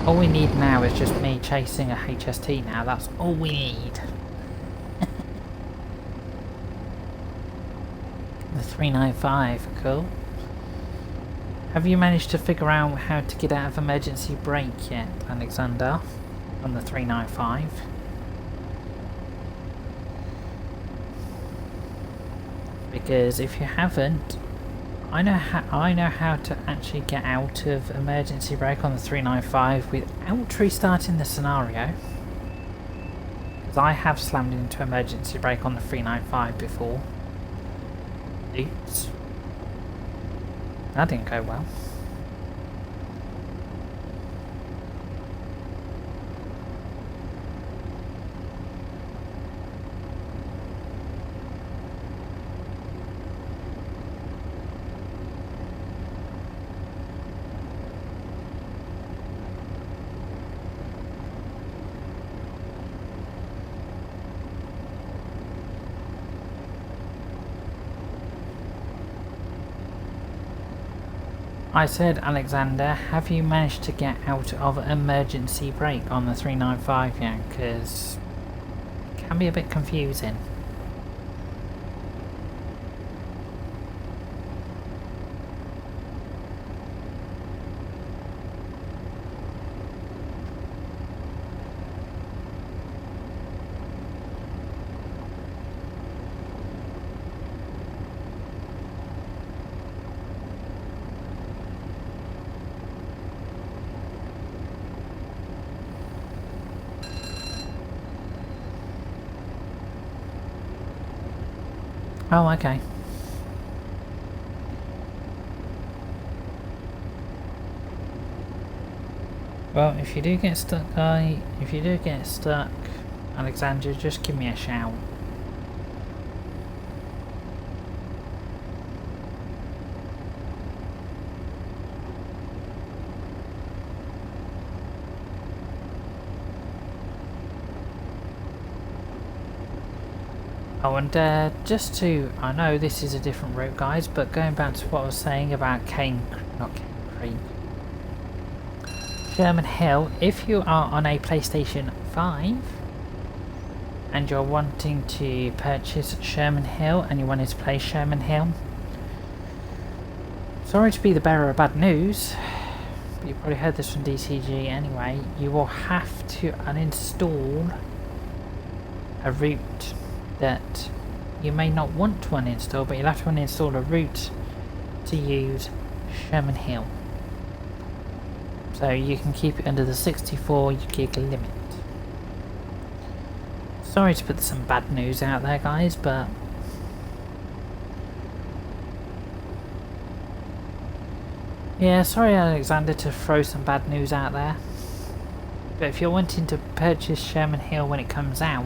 All we need now is just me chasing a HST now, that's all we need. The 395, cool. Have you managed to figure out how to get out of emergency brake yet, Alexander? On the 395? Because if you haven't, I know how to actually get out of emergency brake on the 395 without restarting the scenario. Because I have slammed into emergency brake on the 395 before. Oops. That didn't go well. I said, Alexander, have you managed to get out of emergency brake on the 395 yet? Because it can be a bit confusing. Oh, okay. Well, if you do get stuck, Alexandra, just give me a shout. Oh, and just to, I know this is a different route, guys, but going back to what I was saying about not Cane Creek, Sherman Hill, if you are on a PlayStation 5 and you're wanting to purchase Sherman Hill and you wanted to play Sherman Hill, sorry to be the bearer of bad news, but you probably heard this from DCG anyway, you will have to uninstall a route that you may not want to uninstall, but you'll have to uninstall a route to use Sherman Hill. So you can keep it under the 64 gig limit. Sorry to put some bad news out there, guys, but yeah, sorry Alexander to throw some bad news out there. But if you're wanting to purchase Sherman Hill when it comes out,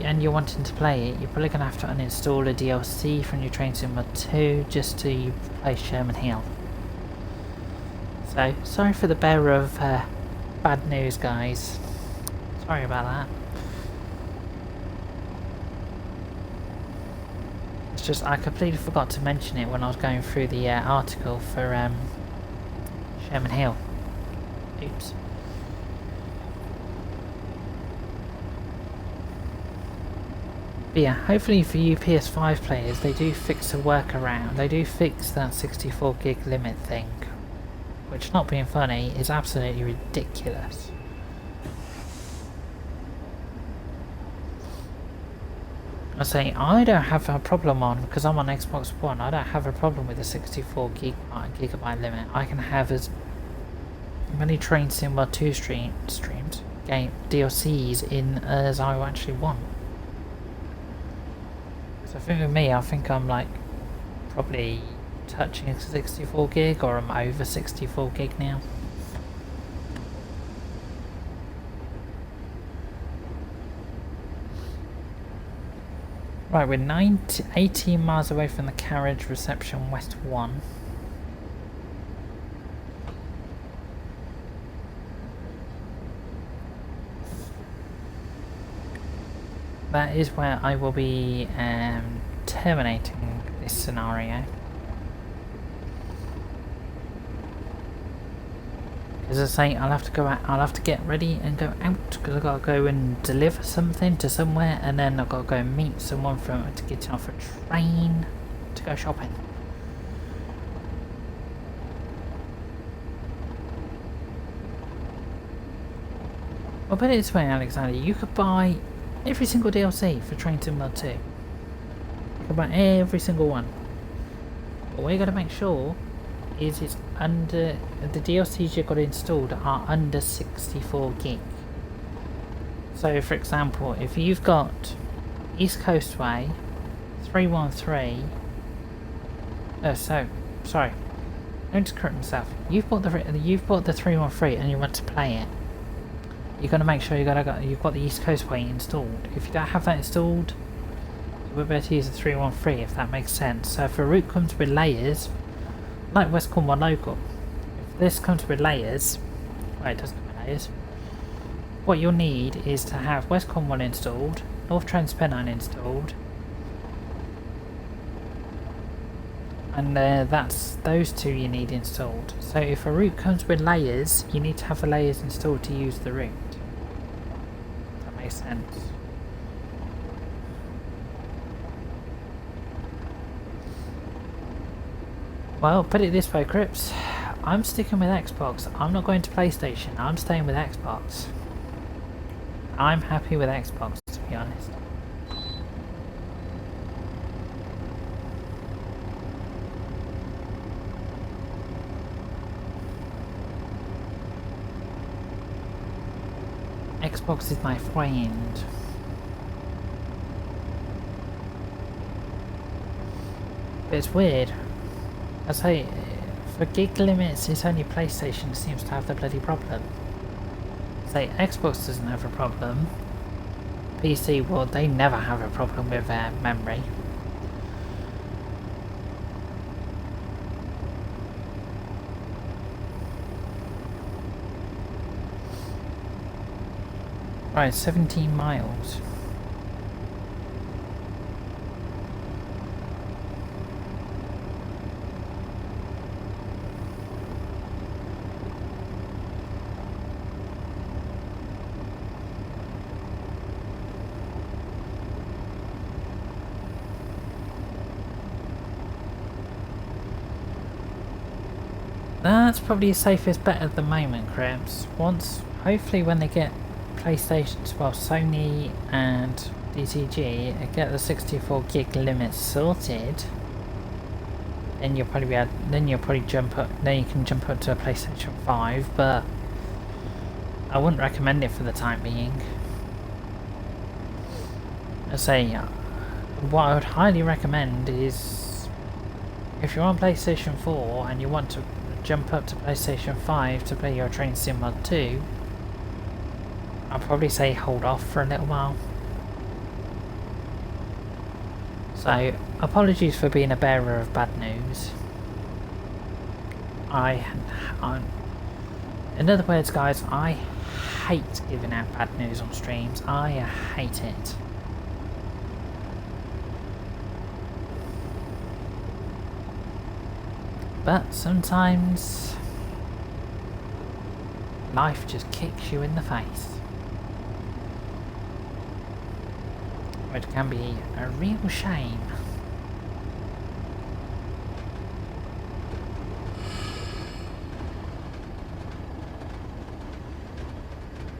and you're wanting to play it, you're probably going to have to uninstall a DLC from your Train Sim Mod 2 just to play Sherman Hill. So, sorry for the bearer of bad news, guys. Sorry about that. It's just I completely forgot to mention it when I was going through the article for Sherman Hill. Oops. But yeah, hopefully for you PS5 players, they do fix a workaround. They do fix that 64 gig limit thing. Which, not being funny, is absolutely ridiculous. I say, I don't have a problem on, because I'm on Xbox One, I don't have a problem with the 64 gigabyte limit. I can have as many Train Sim Mod 2 game DLCs in as I actually want. So I think with me, I think I'm like probably touching 64 gig, or I'm over 64 gig now. Right, we're 18 miles away from the carriage reception West 1. That is where I will be terminating this scenario. As I say, I'll have to go out, I'll have to get ready and go out because I've got to go and deliver something to somewhere, and then I've got to go and meet someone to get off a train to go shopping. Well, put it this way, Alexander, you could buy every single DLC for Train Sim Mod 2. You could buy every single one. But what you got to make sure is it's under, the DLCs you've got installed are under 64 gig. So for example, if you've got East Coast Way 313, sorry, don't just correct myself. You've bought the 313 and you want to play it. You're gonna make sure you've got the East Coast Way installed. If you don't have that installed, you would better use the 313 if that makes sense. So if a route comes with layers, like West Cornwall Local, if this comes with layers, well, it doesn't come with layers, what you'll need is to have West Cornwall installed, North Transpennine installed, and that's those two you need installed. So if a route comes with layers, you need to have the layers installed to use the route. That makes sense. Well, put it this way, Crips, I'm sticking with Xbox. I'm not going to PlayStation. I'm staying with Xbox. I'm happy with Xbox, to be honest. Xbox is my friend. But it's weird. I say, for gig limits, it's only PlayStation that seems to have the bloody problem. Say, Xbox doesn't have a problem. PC, well, they never have a problem with their memory. Right, 17 miles. That's probably the safest bet at the moment, Crips. Hopefully when they get PlayStations, well, Sony and DTG get the 64 gig limit sorted, then you'll probably jump up. Then you can jump up to a PlayStation 5, but I wouldn't recommend it for the time being. I say, what I would highly recommend is if you're on PlayStation 4 and you want to jump up to PlayStation 5 to play your Train Sim Mod 2, I'd probably say hold off for a little while. So, apologies for being a bearer of bad news. In other words, guys, I hate giving out bad news on streams. I hate it. But sometimes life just kicks you in the face, which can be a real shame.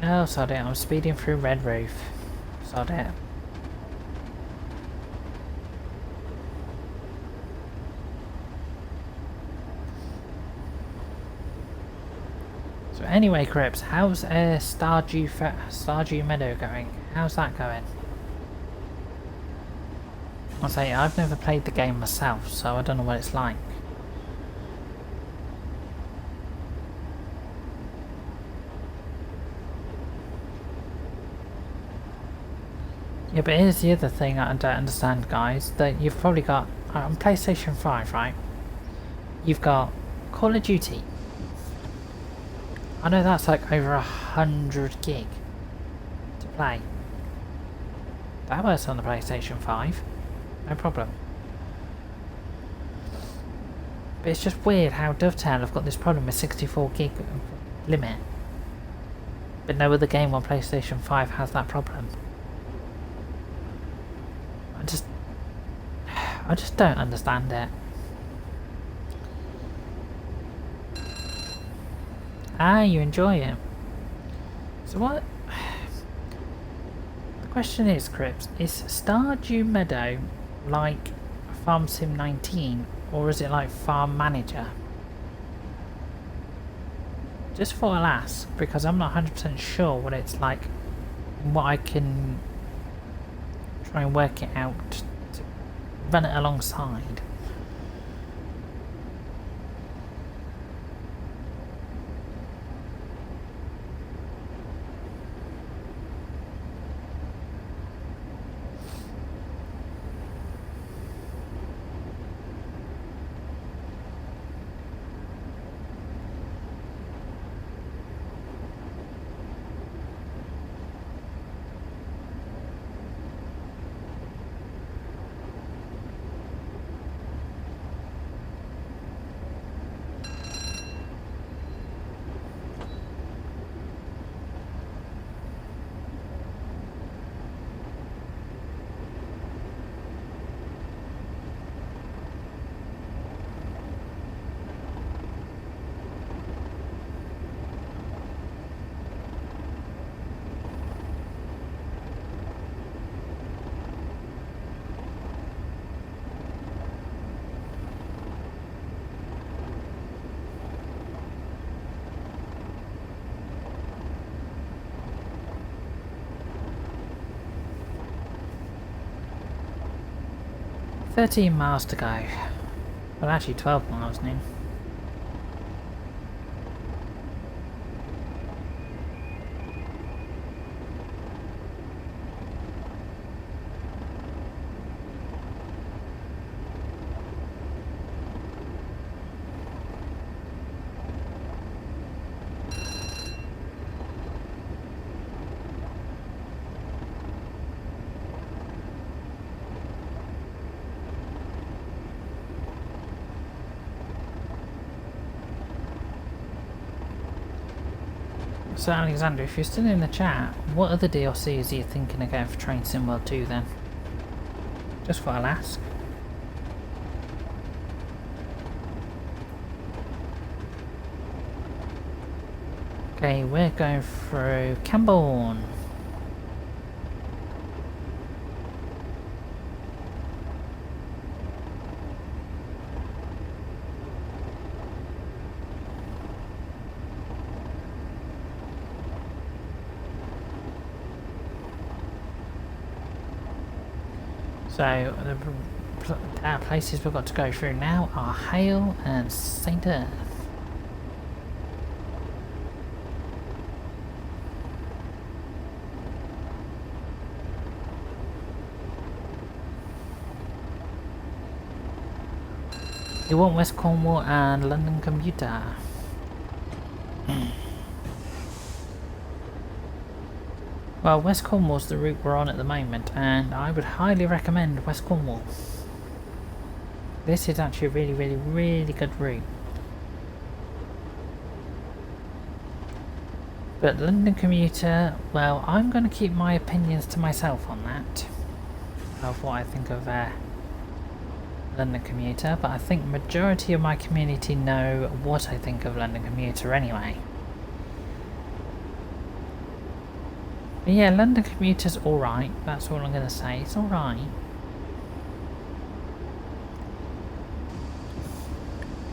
Oh, sod it, I'm speeding through Red Roof. Sod it. So anyway, Crips, how's Stardew Meadow going? How's that going? I'll say, I've never played the game myself, so I don't know what it's like. Yeah, but here's the other thing I don't understand, guys, that you've probably got, on PlayStation 5, right? You've got Call of Duty. I know that's like over 100 gig to play. That works on the PlayStation 5, no problem. But it's just weird how Dovetail have got this problem with 64 gig limit. But no other game on PlayStation 5 has that problem. I just don't understand it. Ah, you enjoy it. So what? The question is, Crips, is Stardew Meadow like Farm Sim 19 or is it like Farm Manager? Just thought I'll ask because I'm not 100% sure what it's like and what I can try and work it out to run it alongside. "13 miles to go." Well, actually 12 miles now. So Alexander, if you're still in the chat, what other DLCs are you thinking of getting for Train Sim World 2 then? Just thought I'll ask. Okay, we're going through Camborne. So the places we've got to go through now are Hale and St. Earth. You want West Cornwall and London commuter. Well, West Cornwall's the route we're on at the moment, and I would highly recommend West Cornwall. This is actually a really good route. But London commuter, well, I'm going to keep my opinions to myself on that, of what I think of London commuter, but I think majority of my community know what I think of London commuter anyway. But yeah, London commuter's alright, that's all I'm going to say, it's alright.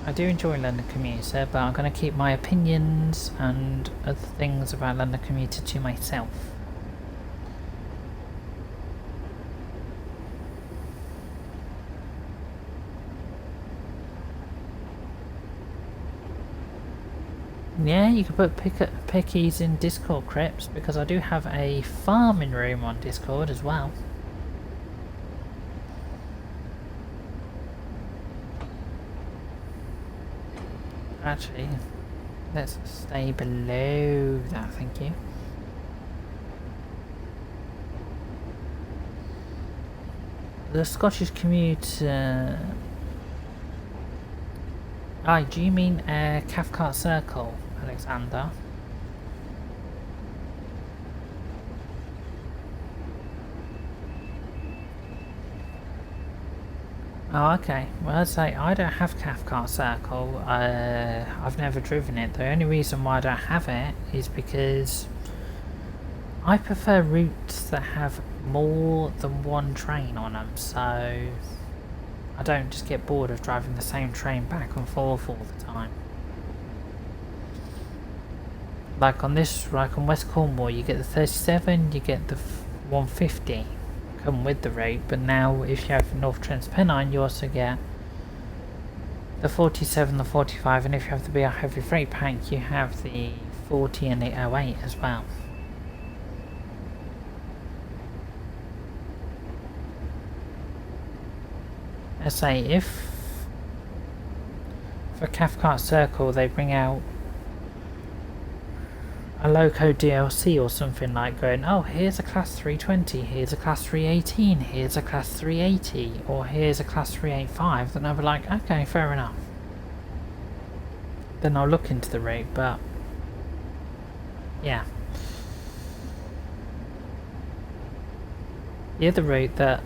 I do enjoy London commuter, but I'm going to keep my opinions and other things about London commuter to myself. Yeah, you can put pickies in Discord crypts, because I do have a farming room on Discord as well. Actually, let's stay below that, thank you. The Scottish commuter... do you mean Cathcart Circle, Alexander? Oh, okay. Well, I'd say I don't have Cathcart Circle. I've never driven it. The only reason why I don't have it is because I prefer routes that have more than one train on them, so I don't just get bored of driving the same train back and forth all the time. Like on West Cornwall, you get the 37, you get the 150 come with the route, but now if you have North Trent's Pennine, you also get the 47, the 45, and if you have the BR Heavy Freight Pack, you have the 40 and the 08 as well. I say, if for Cathcart Circle they bring out a loco DLC or something, like going, oh, here's a class 320, here's a class 318, here's a class 380, or here's a class 385, then I'll be like, okay, fair enough. Then I'll look into the route, but yeah. The other route that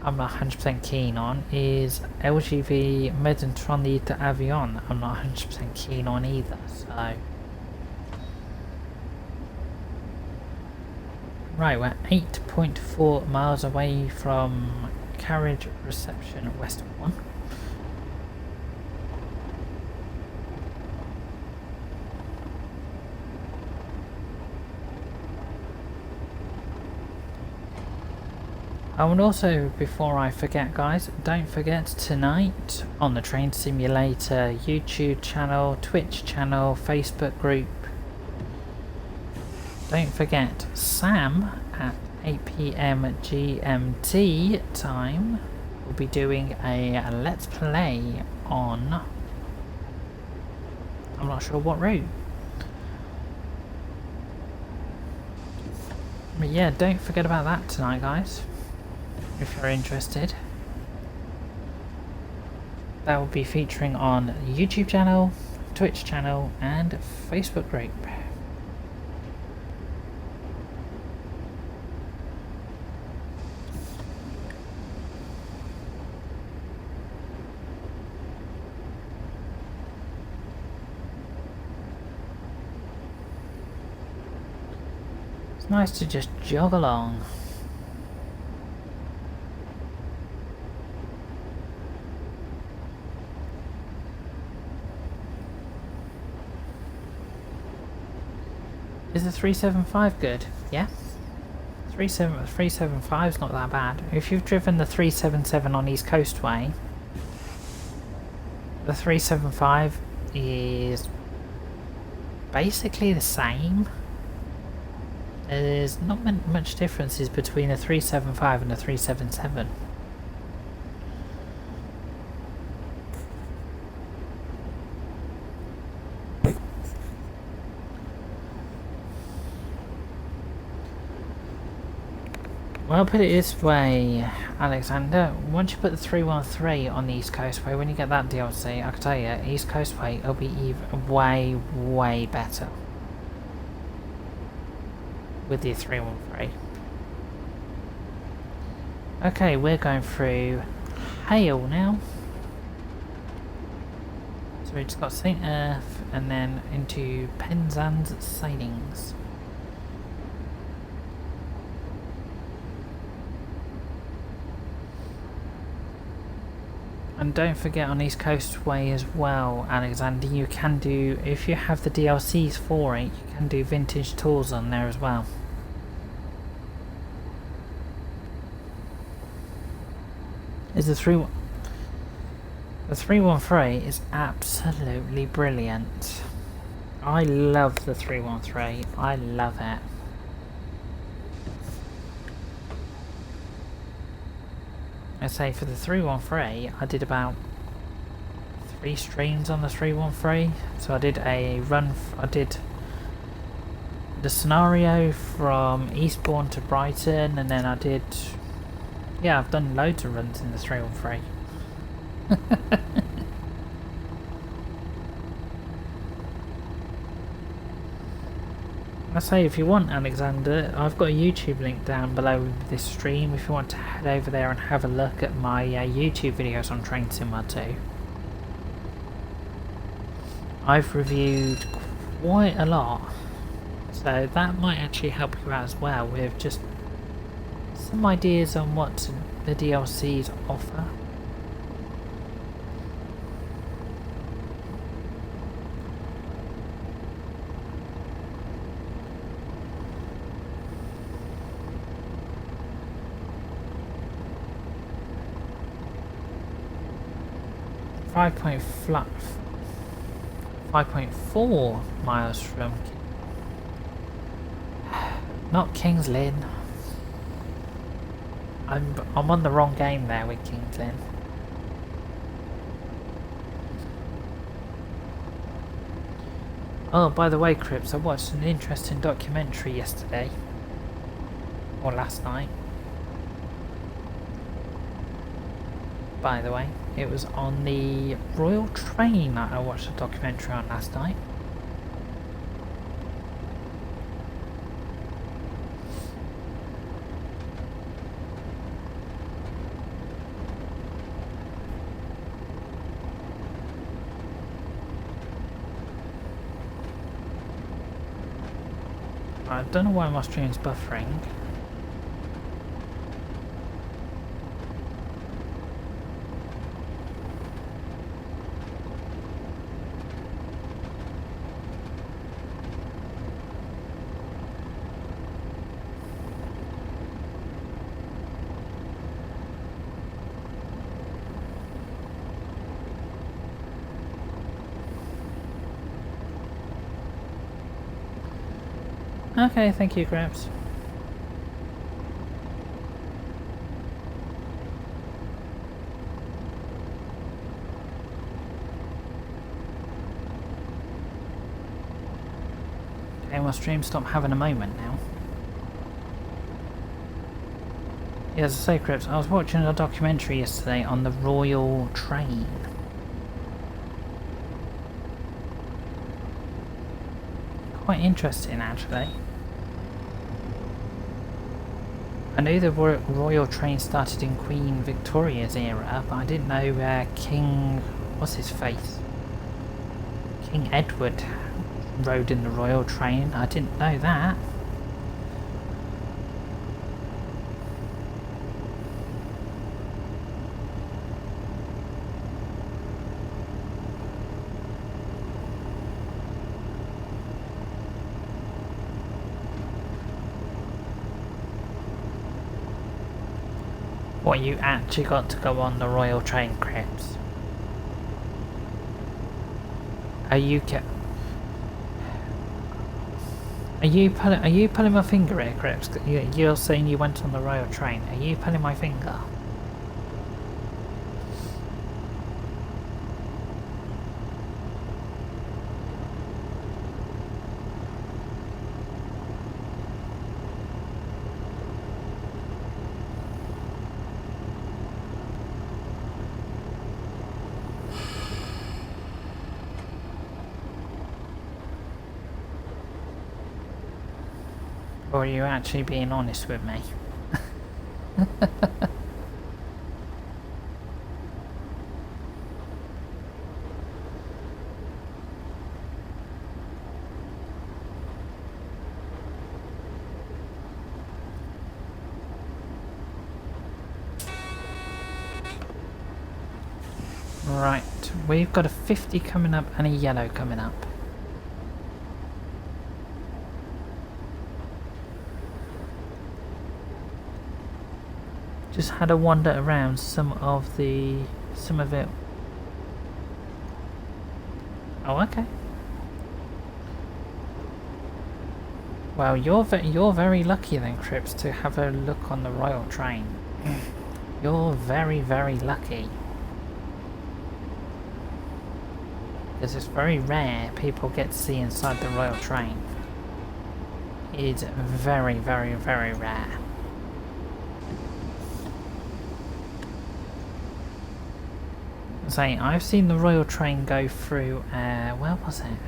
I'm not 100% keen on is LGV Mediterranee to Avion. I'm not 100% keen on either, so... Right, we're 8.4 miles away from carriage reception west 1. And also, before I forget guys, don't forget tonight on the Train Simulator YouTube channel, Twitch channel, Facebook group, don't forget Sam at 8 PM GMT time will be doing a Let's Play on, I'm not sure what route. But yeah, don't forget about that tonight guys, if you're interested. That will be featuring on YouTube channel, Twitch channel and Facebook group. It's nice to just jog along. Is the 375 good? Yeah. 375 is not that bad. If you've driven the 377 on East Coastway, the 375 is basically the same. There's not much differences between a 375 and a 377. Well, put it this way, Alexander, once you put the 313 on the East Coastway, when you get that DLC, I can tell you, East Coastway will be even way better with the 313. Okay, we're going through Hale now. So we just got St. Earth and then into Penzance Sidings. And don't forget on East Coastway as well, Alexander, you can do, if you have the DLCs for it, you can do vintage tours on there as well. Is the 313 is absolutely brilliant. I love the 313. I love it. I say for the 313, I did about 3 streams on the 313. So I did a run. I did the scenario from Eastbourne to Brighton, and then I did. Yeah, I've done loads of runs in the 313. I say, if you want, Alexander, I've got a YouTube link down below this stream if you want to head over there and have a look at my YouTube videos on Train Sim 2. I've reviewed quite a lot, so that might actually help you out as well with just some ideas on what the DLCs offer. Five 5.4 miles from not King's Lynn. I'm on the wrong game there with King's Lynn. Oh, by the way, Crips, I watched an interesting documentary yesterday or last night. By the way, it was on the Royal Train that I watched a documentary on last night. I don't know why my stream's buffering. Okay, thank you, Gramps. Okay, my stream stopped having a moment now. Yeah, as I say, Crips, I was watching a documentary yesterday on the Royal Train. Quite interesting, actually. I knew the Royal Train started in Queen Victoria's era, but I didn't know King... what's his face? King Edward rode in the Royal Train. I didn't know that. What, you actually got to go on the Royal Train, Crips? Are you pulling my finger here, Crips? You're saying you went on the Royal Train. Are you pulling my finger? Or are you actually being honest with me? Right, we've got a 50 coming up and a yellow coming up. Just had a wander around some of it. Oh, okay. Well, you're very lucky then, Crips, to have a look on the Royal Train. You're very, very lucky. Because it's very rare people get to see inside the Royal Train. It's very, very, very rare. Say, I've seen the Royal Train go through, where was it? I'm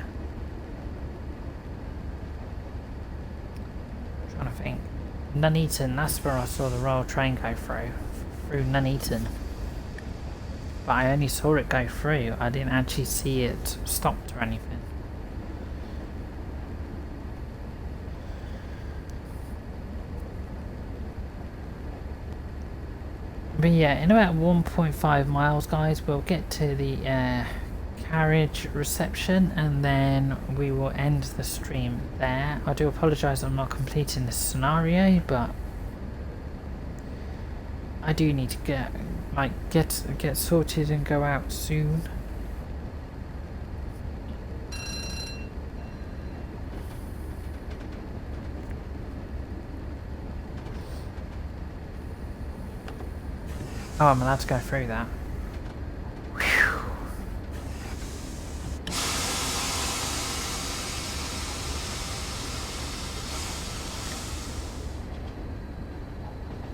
trying to think. Nuneaton, that's where I saw the Royal Train go through Nuneaton. But I only saw it go through, I didn't actually see it stopped or anything. But yeah, in about 1.5 miles, guys, we'll get to the carriage reception and then we will end the stream there. I do apologise I'm not completing this scenario, but I do need to get sorted and go out soon. Oh, I'm allowed to go through that. Whew.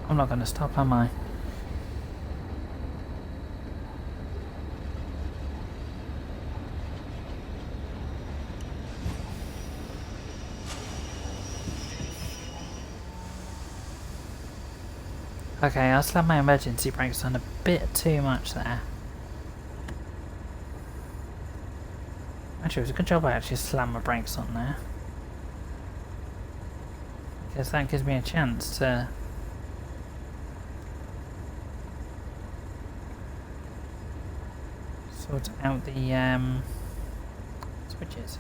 I'm not going to stop, am I? Okay, I slammed my emergency brakes on a bit too much there. Actually, it was a good job I actually slammed my brakes on there. Because that gives me a chance to sort out the switches.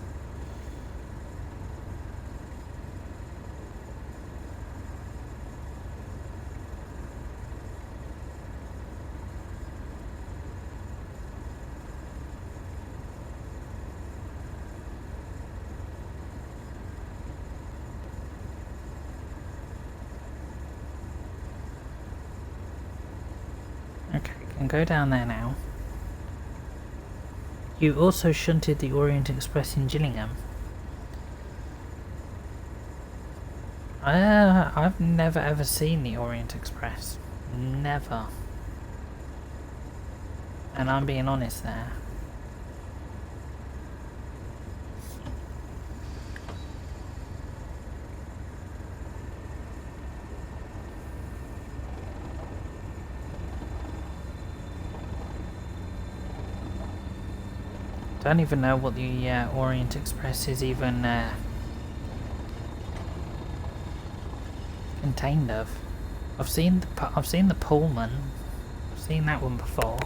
Go down there now. You also shunted the Orient Express in Gillingham. I've never ever seen the Orient Express. Never. And I'm being honest there. Don't even know what the Orient Express is even contained of. I've seen the Pullman. I've seen that one before.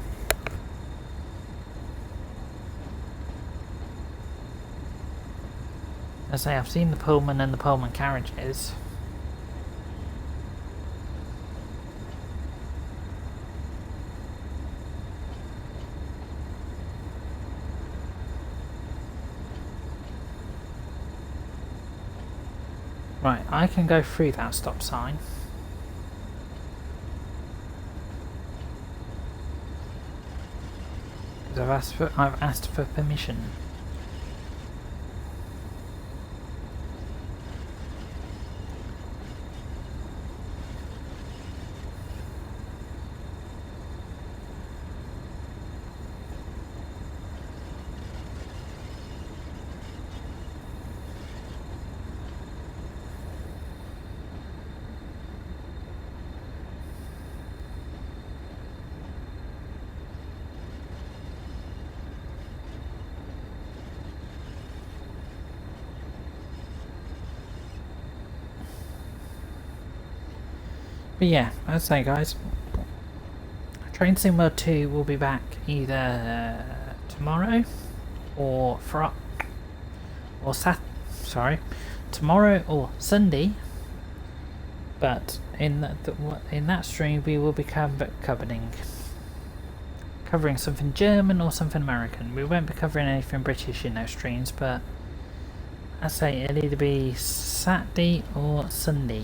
I say I've seen the Pullman and the Pullman carriages. Right, I can go through that stop sign. Because I've asked for permission. But yeah, as I say guys, Train Sim World 2 will be back either tomorrow or tomorrow or Sunday. But in that stream we will be covering something German or something American. We won't be covering anything British in those streams, but I say it'll either be Saturday or Sunday.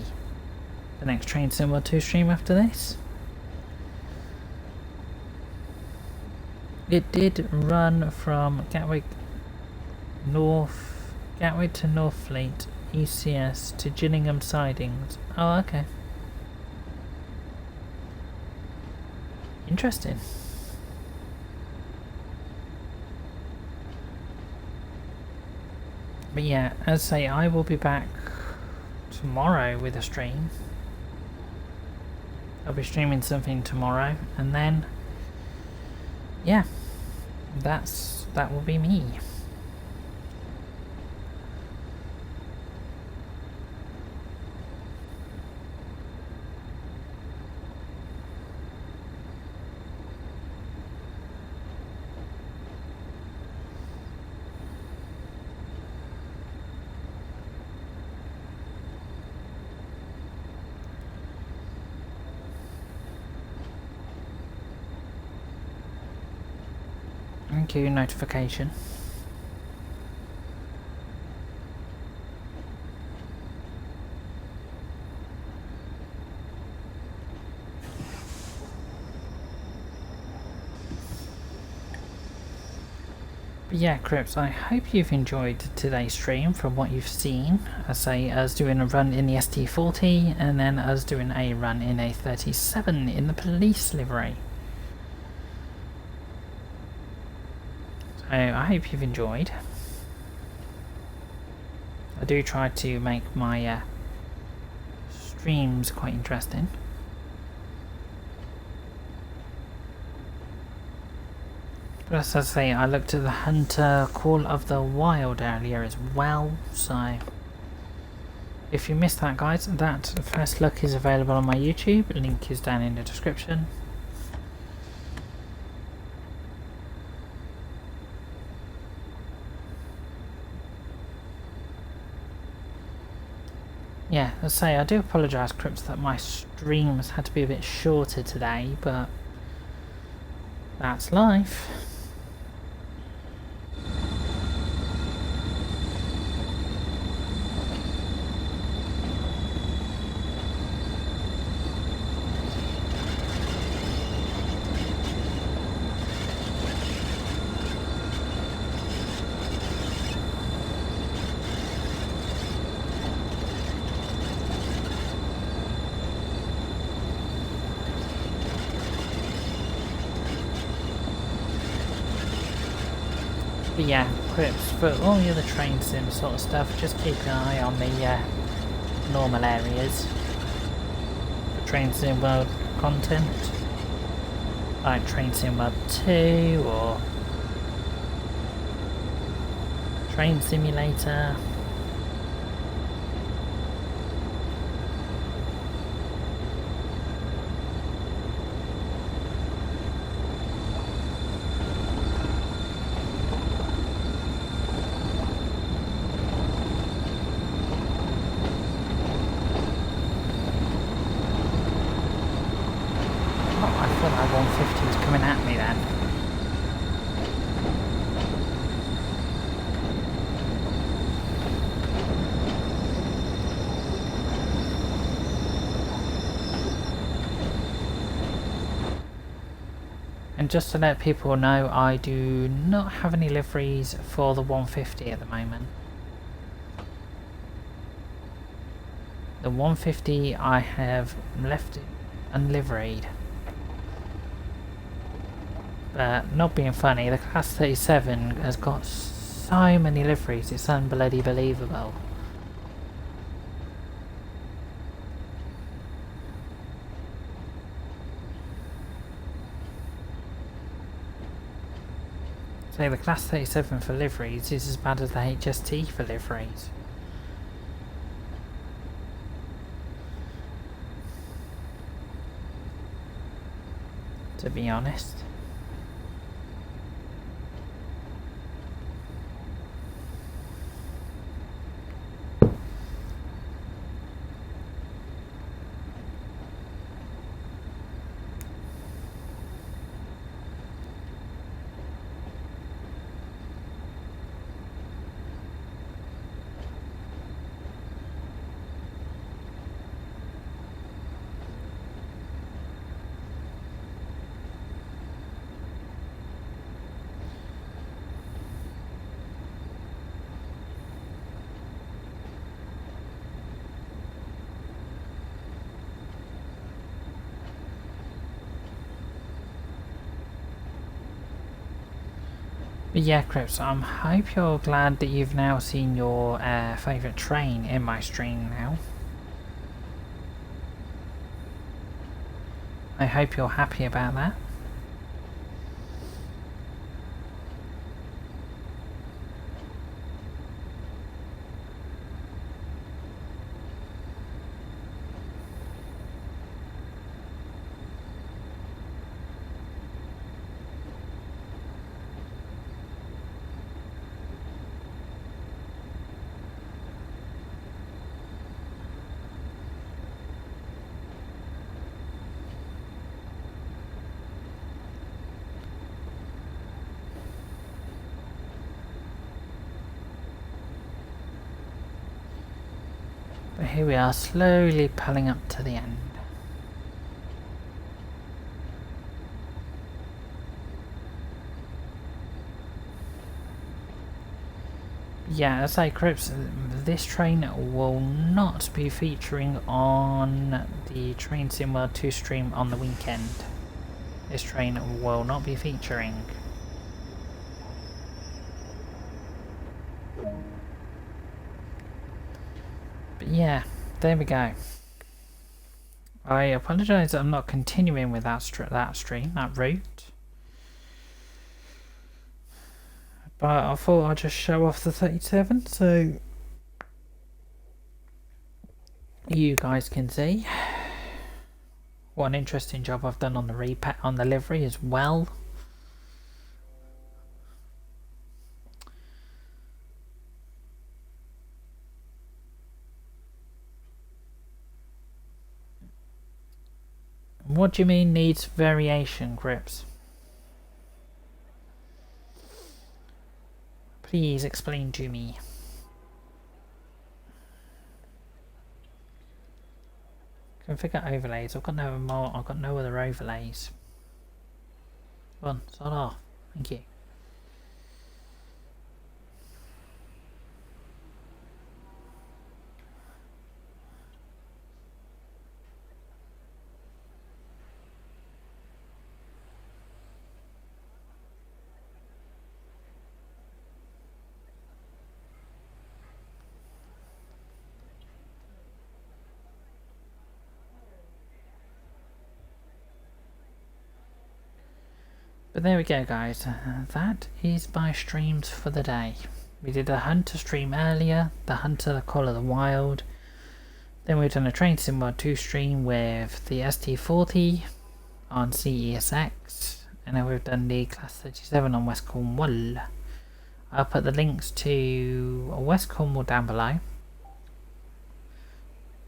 The next Train Sim World 2 stream after this. It did run from Gatwick to Northfleet, ECS to Gillingham Sidings. Oh, okay. Interesting. But yeah, as I say, I will be back tomorrow with a stream. I'll be streaming something tomorrow, and then yeah, that will be me. Thank you, notification. But yeah, Crips, I hope you've enjoyed today's stream from what you've seen. I say us doing a run in the ST40 and then us doing a run in a 37 in the police livery. I hope you've enjoyed. I do try to make my streams quite interesting. But as I say, I looked at the Hunter Call of the Wild earlier as well, so if you missed that guys, that first look is available on my YouTube, link is down in the description. Yeah, as I say, I do apologise, Crips, that my streams had to be a bit shorter today, but that's life. But yeah, Crips, for all the other train sim sort of stuff, just keep an eye on the normal areas for Train Sim World content, like Train Sim World 2 or Train Simulator. And just to let people know, I do not have any liveries for the 150 at the moment. The 150 I have left it unliveried. But not being funny, the Class 37 has got so many liveries, it's unbloody believable. So the Class 37 for liveries is as bad as the HST for liveries. To be honest. But yeah, Crips, I hope you're glad that you've now seen your favourite train in my stream now. I hope you're happy about that. But here we are, slowly pulling up to the end. Yeah, as I say, Crips, this train will not be featuring on the Train Sim World 2 stream on the weekend. This train will not be featuring. But yeah, there we go. I apologise that I'm not continuing with that route. But I thought I'd just show off the 37, so you guys can see what an interesting job I've done on the repack on the livery as well. What do you mean needs variation, Grips? Please explain to me. Configure overlays. I've got no more. I've got no other overlays. Go on, start off. Thank you. But there we go, guys. That is my streams for the day. We did a Hunter stream earlier, the Hunter, the Call of the Wild. Then we've done a Train Sim World 2 stream with the ST40 on CESX. And then we've done the Class 37 on West Cornwall. I'll put the links to West Cornwall down below.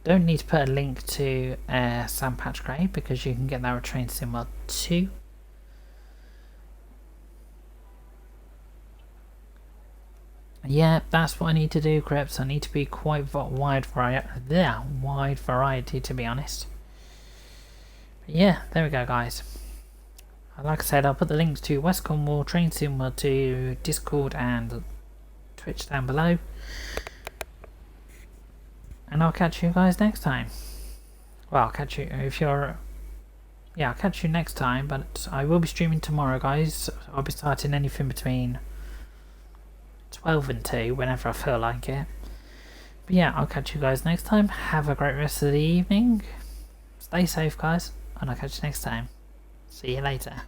Don't need to put a link to Sandpatch Grey because you can get that with Train Sim World 2. Yeah, that's what I need to do, Crips. I need to be quite wide variety, to be honest. But yeah, there we go, guys. like I said, I'll put the links to West Cornwall Train Sim World 2 Discord and Twitch down below. And I'll catch you guys next time. Well, I'll catch you if you're... Yeah, I'll catch you next time, but I will be streaming tomorrow, guys. I'll be starting anything between 12 and 2, whenever I feel like it. But yeah, I'll catch you guys next time. Have a great rest of the evening. Stay safe, guys, and I'll catch you next time. See you later.